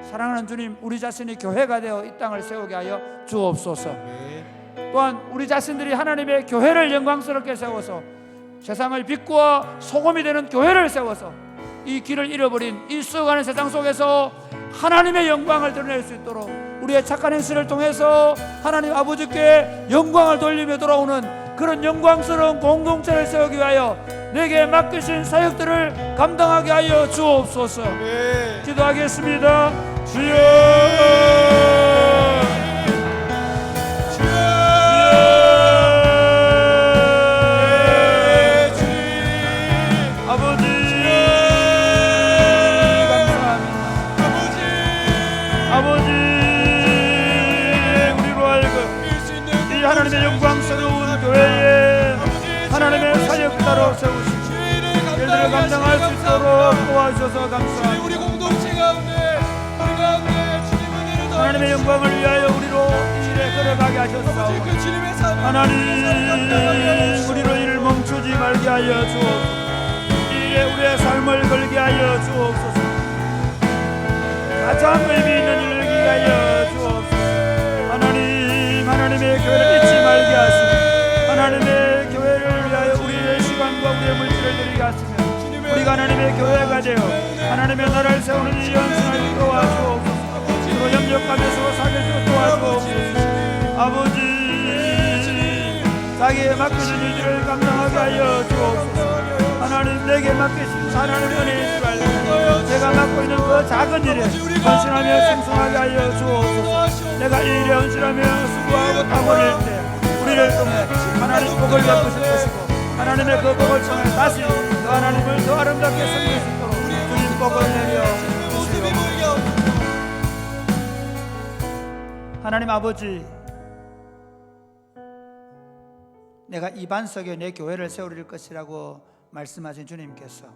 사랑하는 주님, 우리 자신이 교회가 되어 이 땅을 세우게 하여 주옵소서. 아멘. 또한 우리 자신들이 하나님의 교회를 영광스럽게 세워서 세상의 빛과 소금이 되는 교회를 세워서 이 길을 잃어버린 이 썩어가는 세상 속에서 하나님의 영광을 드러낼 수 있도록 우리의 착한 행실을 통해서 하나님 아버지께 영광을 돌리며 돌아오는 그런 영광스러운 공동체를 세우기 위하여 내게 맡기신 사역들을 감당하게 하여 주옵소서. 기도하겠습니다. 주여, 하나님의 영광스러운 교회에 하나님의 사역자로 세우시고 일들을 감당할 수 있도록 도와주셔서 감사합니다. 우리 공동체 가운데 하나님의 영광을 위하여 우리로 이 일에 걸어가게 하셨사오니 하나님, 우리로 이를 멈추지 말게 하여 주옵소서. 이 일에 우리의 삶을 걸게 하여 주옵소서. 가장 의미 있는 일을 하게 하여 주옵소서. 하나님, 하나님의 교회를 잊지 말게 하시며 하나님의 교회를 위하여 우리의 시간과 우리의 물질을 드리게 하시며 우리가 하나님의 교회가 되어 하나님의 나라를 세우는 이 연승을 도와주옵소서. 서로 협력하며 서로 사귀어 도와주옵소서. 아버지 자기에 맡겨진 일들을 감당하게 하여 주옵소서. 하나님 내게 맡기신 하나님의 은혜인 줄 알고 제가 맡고 있는 그 작은 일에 헌신하며 충성하게 하여 주옵소서. 내가 이 일에 헌신하며 수고하고 땀 흘릴 때 우리를 통해 하나님 복을 베푸실 것이고 하나님의 그 복을 통해 다시 그 하나님을 더 아름답게 섬길 수 있도록 주님 복을 내려 주시옵소서. 하나님 아버지, 내가 이 반석에 내 교회를 세우릴 것이라고 말씀하신 주님께서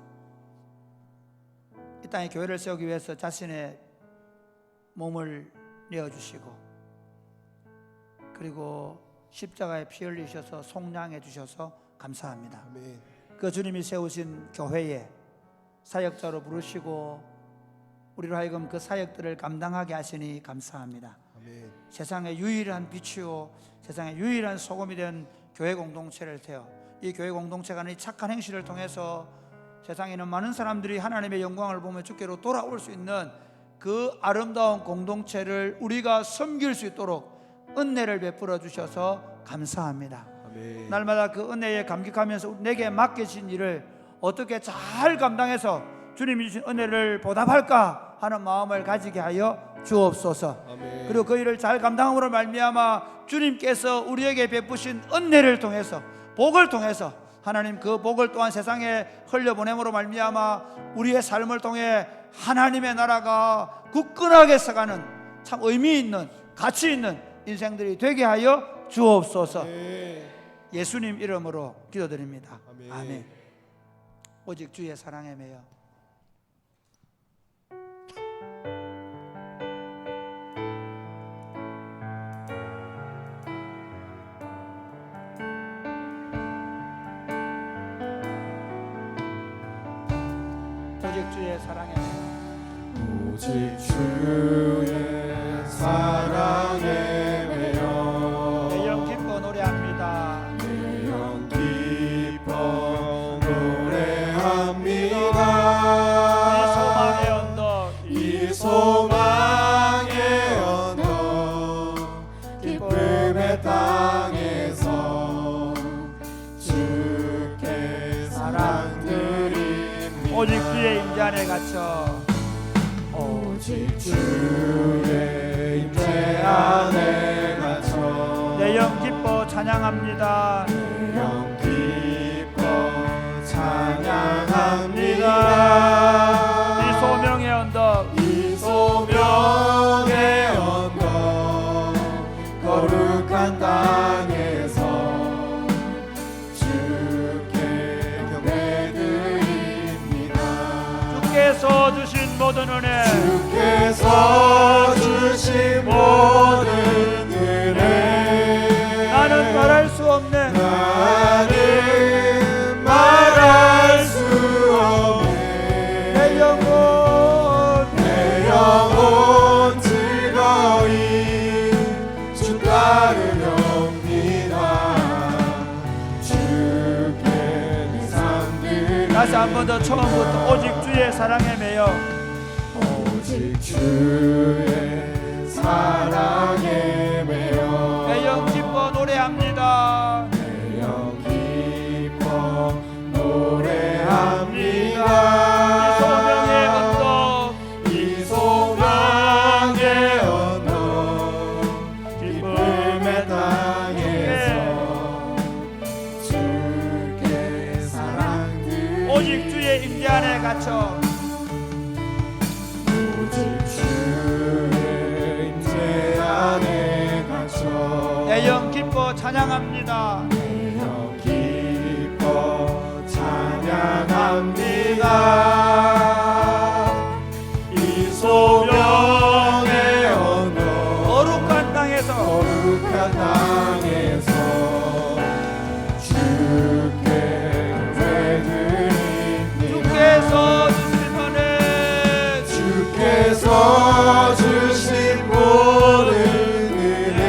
이 땅에 교회를 세우기 위해서 자신의 몸을 내어주시고 그리고 십자가에 피 흘리셔서 속량해 주셔서 감사합니다. 아멘. 그 주님이 세우신 교회에 사역자로 부르시고 우리로 하여금 그 사역들을 감당하게 하시니 감사합니다. 아멘. 세상의 유일한 빛이요 세상의 유일한 소금이 된 교회 공동체를 세워 이 교회 공동체가 이 착한 행실을 통해서 세상에는 많은 사람들이 하나님의 영광을 보며 주께로 돌아올 수 있는 그 아름다운 공동체를 우리가 섬길 수 있도록 은혜를 베풀어 주셔서 감사합니다. 아멘. 날마다 그 은혜에 감격하면서 내게 맡겨진 일을 어떻게 잘 감당해서 주님이 주신 은혜를 보답할까 하는 마음을 가지게 하여 주옵소서. 아멘. 그리고 그 일을 잘 감당함으로 말미암아 주님께서 우리에게 베푸신 은혜를 통해서 복을 통해서 하나님 그 복을 또한 세상에 흘려보냄으로 말미암아 우리의 삶을 통해 하나님의 나라가 굳건하게 서가는 참 의미 있는 가치 있는 인생들이 되게 하여 주옵소서. 아멘. 예수님 이름으로 기도드립니다. 아멘. 아멘. 오직 주의 사랑에 매여 오직 주의 사랑에 매여 오직 주의 사랑에 매여 내 영 기뻐 노래합니다. 내 영 기뻐 노래합니다. 이 소망의 언덕 이 소망의 언덕 기쁨의 땅에서 주께 사랑드립니다. 오직 주의 임재 안에 갇혀 오직 주의 임재 안에 갇혀 내 영 기뻐 찬양합니다. 내 영 기뻐 찬양합니다. 이 소명의 언덕 이 소명의 언덕 거룩한 땅에서 주께 경배드립니다. 주께서 주신 모든 은혜 주께서 주신 모든 은혜 나는 말할 수 없네. 나는 말할 수 없네. 내 영혼 즐거이 주 따르렵니다. 주께 삶들 다시 한 번 더 처음부터 오직 주의 사랑에 매여 오직 주의 사랑에 매여 내 영 기뻐 노래합니다. 내 영 기뻐 노래합니다. 이 소명의 언덕 이 소망의 언덕 기쁨의 땅에서 주께 사랑들 오직 주의 임재 안에 갇혀 오직 주의 임재 안에 갇혀 내 영 기뻐 찬양합니다. 내 영 기뻐 찬양합니다. 이 소명의 언덕 거룩한 땅에서 거룩한 땅에서 주께 예배드립니다. 주께서 주신 은혜 주께서 주신 모든 은혜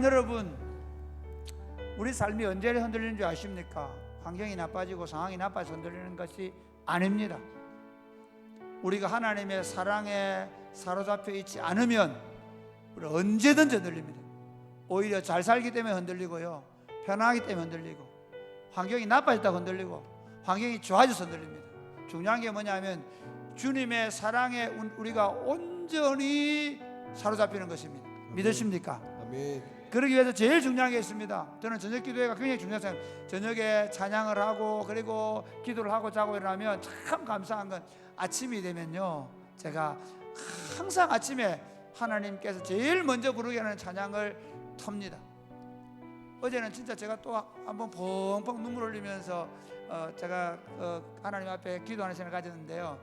사랑하는 여러분, 우리 삶이 언제 흔들리는 줄 아십니까? 환경이 나빠지고 상황이 나빠서 흔들리는 것이 아닙니다. 우리가 하나님의 사랑에 사로잡혀 있지 않으면 우리 언제든지 흔들립니다. 오히려 잘 살기 때문에 흔들리고요, 편안하기 때문에 흔들리고, 환경이 나빠졌다고 흔들리고, 환경이 좋아져서 흔들립니다. 중요한 게 뭐냐면 주님의 사랑에 우리가 온전히 사로잡히는 것입니다. 믿으십니까? 아멘. 그러기 위해서 제일 중요한 게 있습니다. 저는 저녁 기도회가 굉장히 중요해요. 저녁에 찬양을 하고 그리고 기도를 하고 자고 일어나면 참 감사한 건 아침이 되면요, 제가 항상 아침에 하나님께서 제일 먼저 부르게 하는 찬양을 텁니다. 어제는 진짜 제가 또 한번 펑펑 눈물 흘리면서 제가 하나님 앞에 기도하는 시간을 가졌는데요,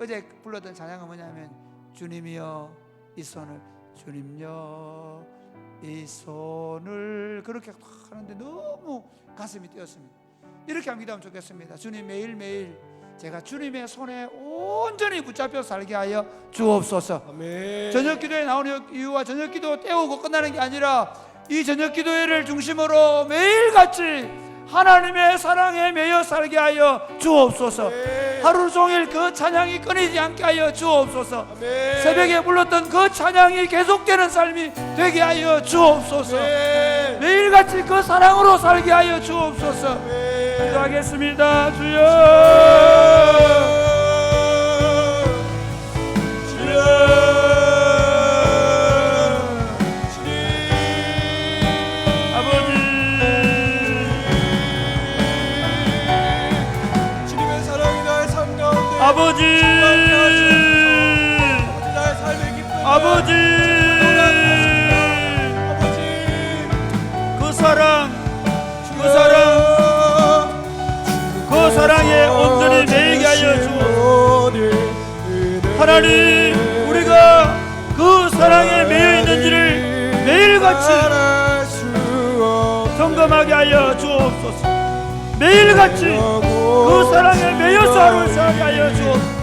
어제 불렀던 찬양은 뭐냐면 주님이여 이 손을, 주님여 이 손을, 그렇게 하는데 너무 가슴이 뛰었습니다. 이렇게 한번 기도하면 좋겠습니다. 주님, 매일매일 제가 주님의 손에 온전히 붙잡혀 살게 하여 주옵소서. 아멘. 저녁 기도에 나오는 이유와 저녁 기도 때우고 끝나는 게 아니라 이 저녁 기도회를 중심으로 매일같이 하나님의 사랑에 매여 살게 하여 주옵소서. 하루 종일 그 찬양이 끊이지 않게 하여 주옵소서. 아멘. 새벽에 불렀던 그 찬양이 계속되는 삶이 되게 하여 주옵소서. 아멘. 매일같이 그 사랑으로 살게 하여 주옵소서. 아멘. 기도하겠습니다. 주여, 아버지, 나의 삶의 기쁨, 아버지, 그 사랑, 그 사랑에 온전히 매이게 하여 주옵소서. 하나님, 우리가 그 사랑에 매여 있는지를 매일같이 점검하게 하여 주옵소서. 매일같이 그 사랑에 매여서 하루를 살게 하여 주옵소서.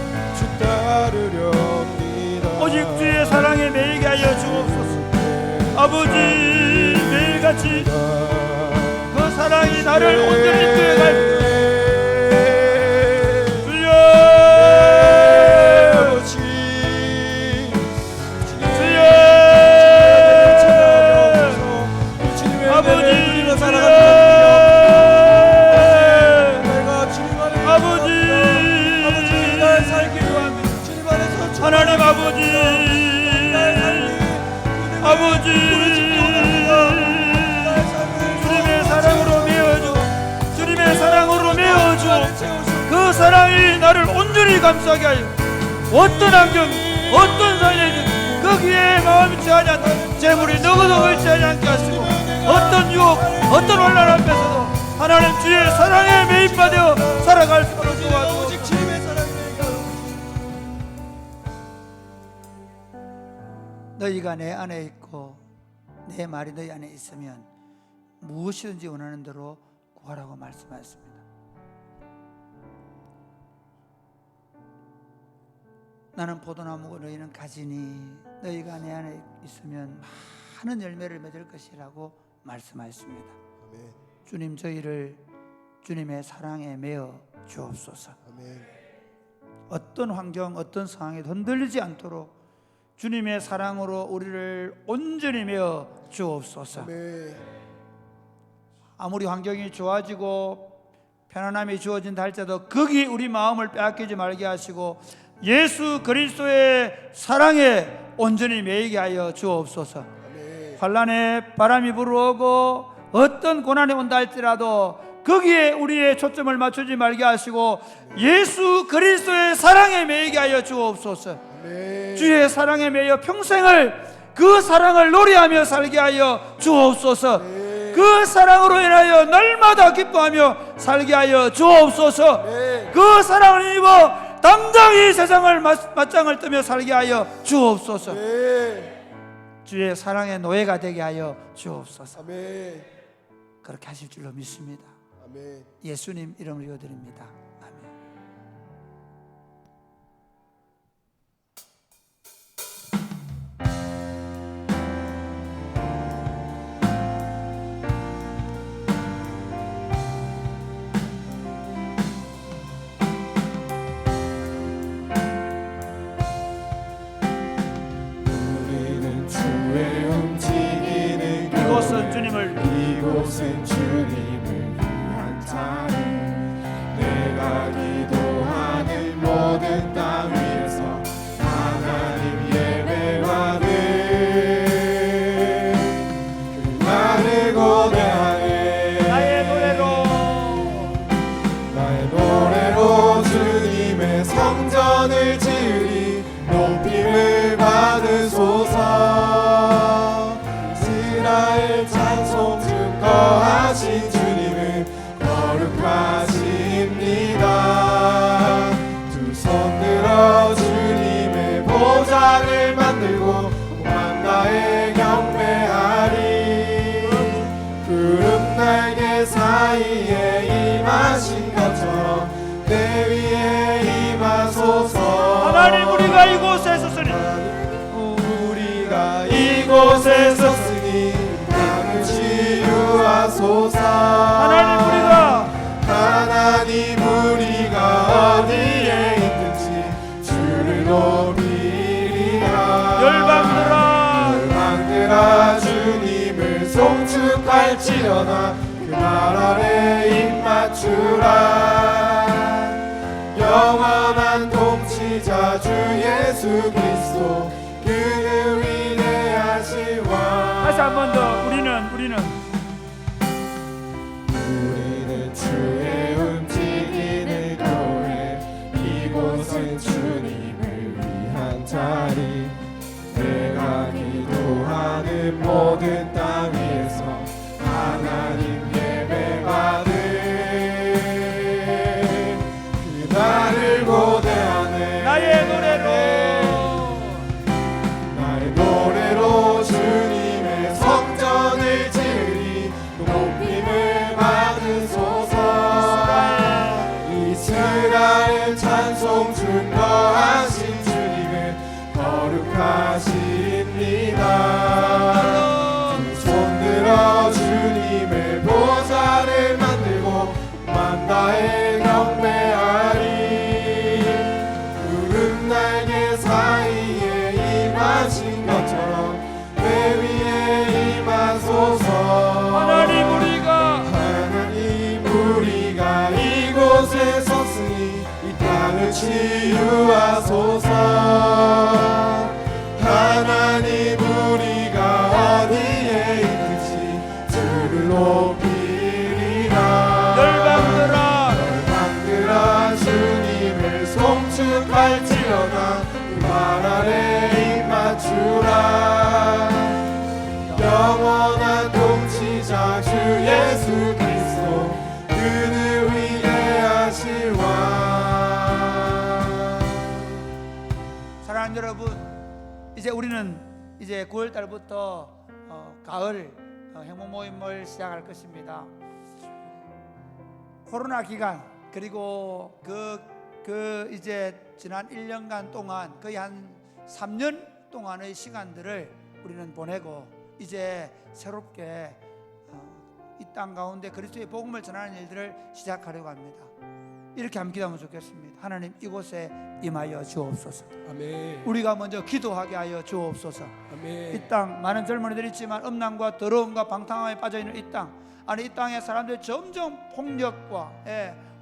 오직 주의 사랑에 매이게 하여 주옵소서. 아버지, 매일같이 그 사랑이 나를 온전히 뛰어갈 주여, 주여, 아버지, 하나님 아버지, 주님의 사랑으로 메어줘, 주님의 사랑으로 메어줘. 그 사랑이 나를 온전히 감싸게 하여 어떤 환경, 어떤 상황이든 거기에 마음이 취하지 않고 재물이 너그도 취하지 않게 하시고, 어떤 유혹, 어떤 혼란 앞에서도 하나님 주의 사랑에 매입받아 살아갈 수 있도록 도와주옵소서. 너희가 내 안에 있고 내 말이 너희 안에 있으면 무엇이든지 원하는 대로 구하라고 말씀하셨습니다. 나는 포도나무고 너희는 가지니 너희가 내 안에 있으면 많은 열매를 맺을 것이라고 말씀하셨습니다. 아멘. 주님, 저희를 주님의 사랑에 매어 주옵소서. 아멘. 어떤 환경, 어떤 상황에 흔들리지 않도록 주님의 사랑으로 우리를 온전히 메어 주옵소서. 아멘. 아무리 환경이 좋아지고 편안함이 주어진다 할지라도 거기 우리 마음을 빼앗기지 말게 하시고 예수 그리스도의 사랑에 온전히 매이게 하여 주옵소서. 아멘. 환난에 바람이 불어오고 어떤 고난이 온다 할지라도 거기에 우리의 초점을 맞추지 말게 하시고 예수 그리스도의 사랑에 매이게 하여 주옵소서. 아멘. 주의 사랑에 매여 평생을 그 사랑을 노래하며 살게 하여 주옵소서. 그 사랑으로 인하여 날마다 기뻐하며 살게 하여 주옵소서. 그 사랑을 입어 당당히 세상을 맞짱을 뜨며 살게 하여 주옵소서. 주의 사랑의 노예가 되게 하여 주옵소서. 아멘. 그렇게 하실 줄로 믿습니다. 아멘. 예수님 이름으로 기도드립니다. 아멘. 이곳에 섰으니 우리가 이곳에 섰으니 땅을 치유하소서. 하나님 우리가 어디에 있든지 주를 높이리라. 열방들아 주님을 송축할지어다. 그 말 아래 입맞추라. 영원한 통치자 주 예수 그리스도 그는 위대하신 왕. 다시 한 번 더. 우리는 주의 움직이는 교회. 이곳은 주님을 위한 자리. 내가 기도하는 모든 땅 위에서 하나님 예배받을 그날을 고대하네. 나의 노래로 주님의 성전을 지으리. 높임을 받으소서. 이스라엘 찬송 중거하신 주님은 거룩하십니다. 두 손들어 주님의 보좌를 만들고 만다에 경배하리. 구름 날개 사이에 임하신 것처럼 내 위에 임하소서. 하나님 우리가 이곳에 섰으니 이 땅을 치유하소서. 하나님 우리가 어디에 있든지 주를 높이리라. 열방들아 주님을 송축할지어다. 그 말 아래 입맞추라. 영원한 통치자 주 예수 그리스도 그는 위대하신 왕. 사랑하는 여러분, 이제 우리는 이제 9월 달부터 가을 행복 모임을 시작할 것입니다. 코로나 기간 그리고 그 이제 지난 1년간 동안 거의 한 3년 동안의 시간들을 우리는 보내고 이제 새롭게 이 땅 가운데 그리스도의 복음을 전하는 일들을 시작하려고 합니다. 이렇게 함께 기도하면 좋겠습니다. 하나님 이곳에 임하여 주옵소서. 아멘. 우리가 먼저 기도하게 하여 주옵소서. 아멘. 이 땅 많은 젊은이들이 있지만 음란과 더러움과 방탕함에 빠져있는 이 땅, 아니 이 땅에 사람들이 점점 폭력과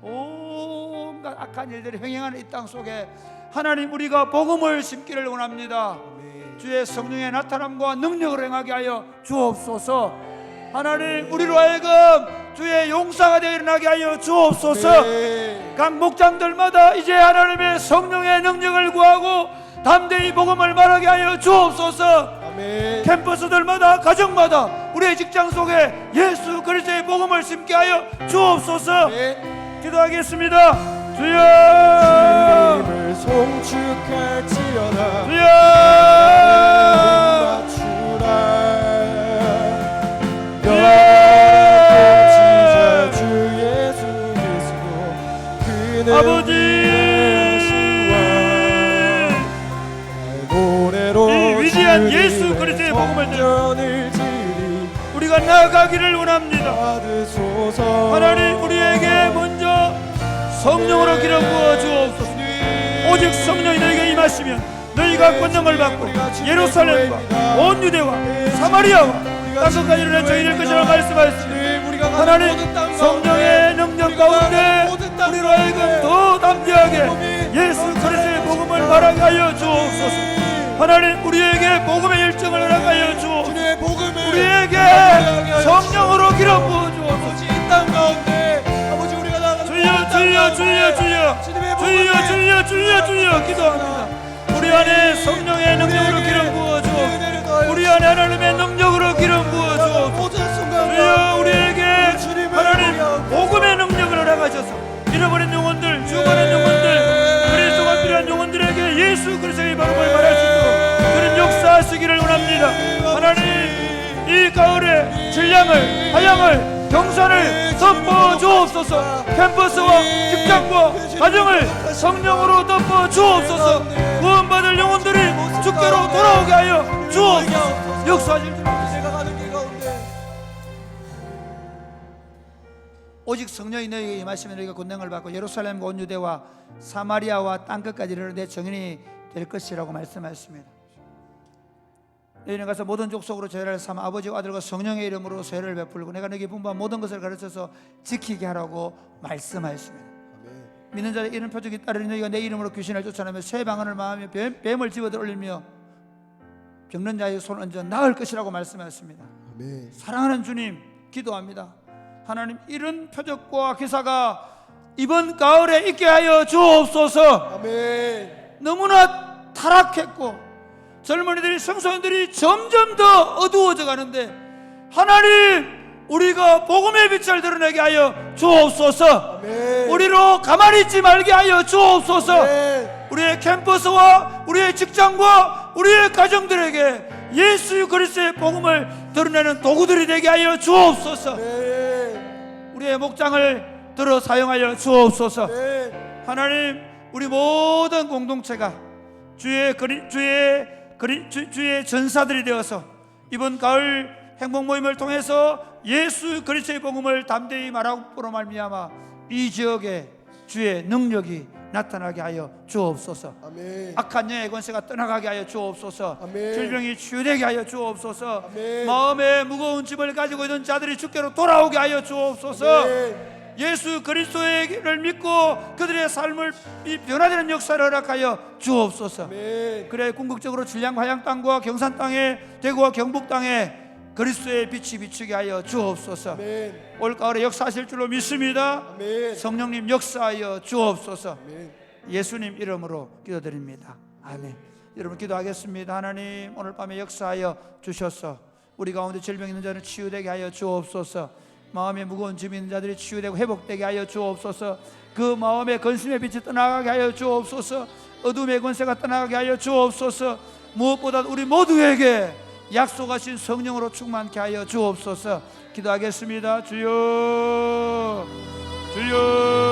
온갖 악한 일들이 횡행하는 이 땅 속에 하나님 우리가 복음을 심기를 원합니다. 아멘. 주의 성령의 나타남과 능력을 행하게 하여 주옵소서. 하나님 우리로 하여금 주의 용사가 되어 일어나게 하여 주옵소서. 아멘. 각 목장들마다 이제 하나님의 성령의 능력을 구하고 담대히 복음을 말하게 하여 주옵소서. 아멘. 캠퍼스들마다 가정마다 우리의 직장 속에 예수 그리스도의 복음을 심게 하여 주옵소서. 아멘. 기도하겠습니다. 주여 주님을 송축할지어다. 주여 맞추라. 예. 주 예수 그리스도 그는 아버지 노래로 이 위대한 예수 그리스도의 복음을 성전을 지으리. 우리가 나아가기를 원합니다. 받으소서. 하나님 우리에게 먼저 성령으로 기름 부어 주옵소서. 오직 성령이 너에게 임하시면 너희가 권능을 받고 예루살렘과 온 유대와 사마리아와 땅 끝까지 이르는 저희를 것이라 말씀하였습니다. 하나님 성령의 능력 가운데 우리로 하여금 더 담대하게 예수 그리스도의 복음을 말하게 하여 주옵소서. 하나님 우리에게 복음의 일정을 허락하여 주옵소서. 우리에게 성령으로 기름 부어 주옵소서. 이 땅 가운데 아버지 우리가 나아가는 주여 기도합니다. 우리 안에 성령의 능력으로 기름 부어 주옵소서. 우리 안에 하나님의 능력으로 기름 부어 주옵소서. 주여 우리에게 하나님 복음의 능력을 허락하셔서 잃어버린 영혼들, 죽어가는 영혼들, 그리스도가 필요한 영혼들에게 예수 그리스도의 복음을 말할 수 있도록 그런 역사하시기를 원합니다. 하나님 이 가을에 질량을, 하양을 경산을 덮어 주옵소서. 캠퍼스와 직장과 가정을 성령으로 덮어 주옵소서. 구원받을 영혼들이 주께로 돌아오게 하여 주옵소서. 역사하실 줄 내가 가는 길 가운데 오직 성령이 너희에게 임하시면 너희가 권능을 받고 예루살렘과 온 유대와 사마리아와 땅끝까지 이르러 내 증인이 될 것이라고 말씀하셨습니다. 너희는 가서 모든 족속으로 제를 삼아 아버지와 아들과 성령의 이름으로 세례를 베풀고 내가 너희에게 분부한 모든 것을 가르쳐서 지키게 하라고 말씀하였습니다. 믿는 자의 이런 표적이 따르니 너희가 내 이름으로 귀신을 쫓아내며 새 방언을 마하며 뱀을 집어들 올리며 병든 자의 손을 얹어 나을 것이라고 말씀하셨습니다. 사랑하는 주님, 기도합니다. 하나님, 이런 표적과 기사가 이번 가을에 있게 하여 주옵소서. 아멘. 너무나 타락했고 젊은이들이, 청소년들이 점점 더 어두워져 가는데 하나님, 우리가 복음의 빛을 드러내게 하여 주옵소서. 아멘. 우리로 가만히 있지 말게 하여 주옵소서. 아멘. 우리의 캠퍼스와 우리의 직장과 우리의 가정들에게 예수 그리스도의 복음을 드러내는 도구들이 되게 하여 주옵소서. 아멘. 우리의 목장을 들어 사용하여 주옵소서. 아멘. 하나님, 우리 모든 공동체가 주의 전사들이 되어서 이번 가을 행복 모임을 통해서 예수 그리스도의 복음을 담대히 말함으로 말미암아 이 지역에 주의 능력이 나타나게 하여 주옵소서. 아멘. 악한 영의 권세가 떠나가게 하여 주옵소서. 아멘. 질병이 치유되게 하여 주옵소서. 아멘. 마음에 무거운 짐을 가지고 있는 자들이 주께로 돌아오게 하여 주옵소서. 아멘. 예수 그리스도를 믿고 그들의 삶을 변화되는 역사를 허락하여 주옵소서. 아멘. 그래, 궁극적으로 진량 화양 땅과 경산 땅에, 대구와 경북 땅에 그리스도의 빛이 비추게 하여 주옵소서. 아멘. 올 가을에 역사하실 줄로 믿습니다. 아멘. 성령님 역사하여 주옵소서. 아멘. 예수님 이름으로 기도드립니다. 아멘. 여러분 기도하겠습니다. 하나님, 오늘 밤에 역사하여 주셔서 우리 가운데 질병 있는 자는 치유되게 하여 주옵소서. 마음에 무거운 짐이 있는 자들이 치유되고 회복되게 하여 주옵소서. 그 마음에 근심의 빛이 떠나가게 하여 주옵소서. 어둠의 권세가 떠나가게 하여 주옵소서. 무엇보다 우리 모두에게 약속하신 성령으로 충만케 하여 주옵소서. 기도하겠습니다. 주여, 주여.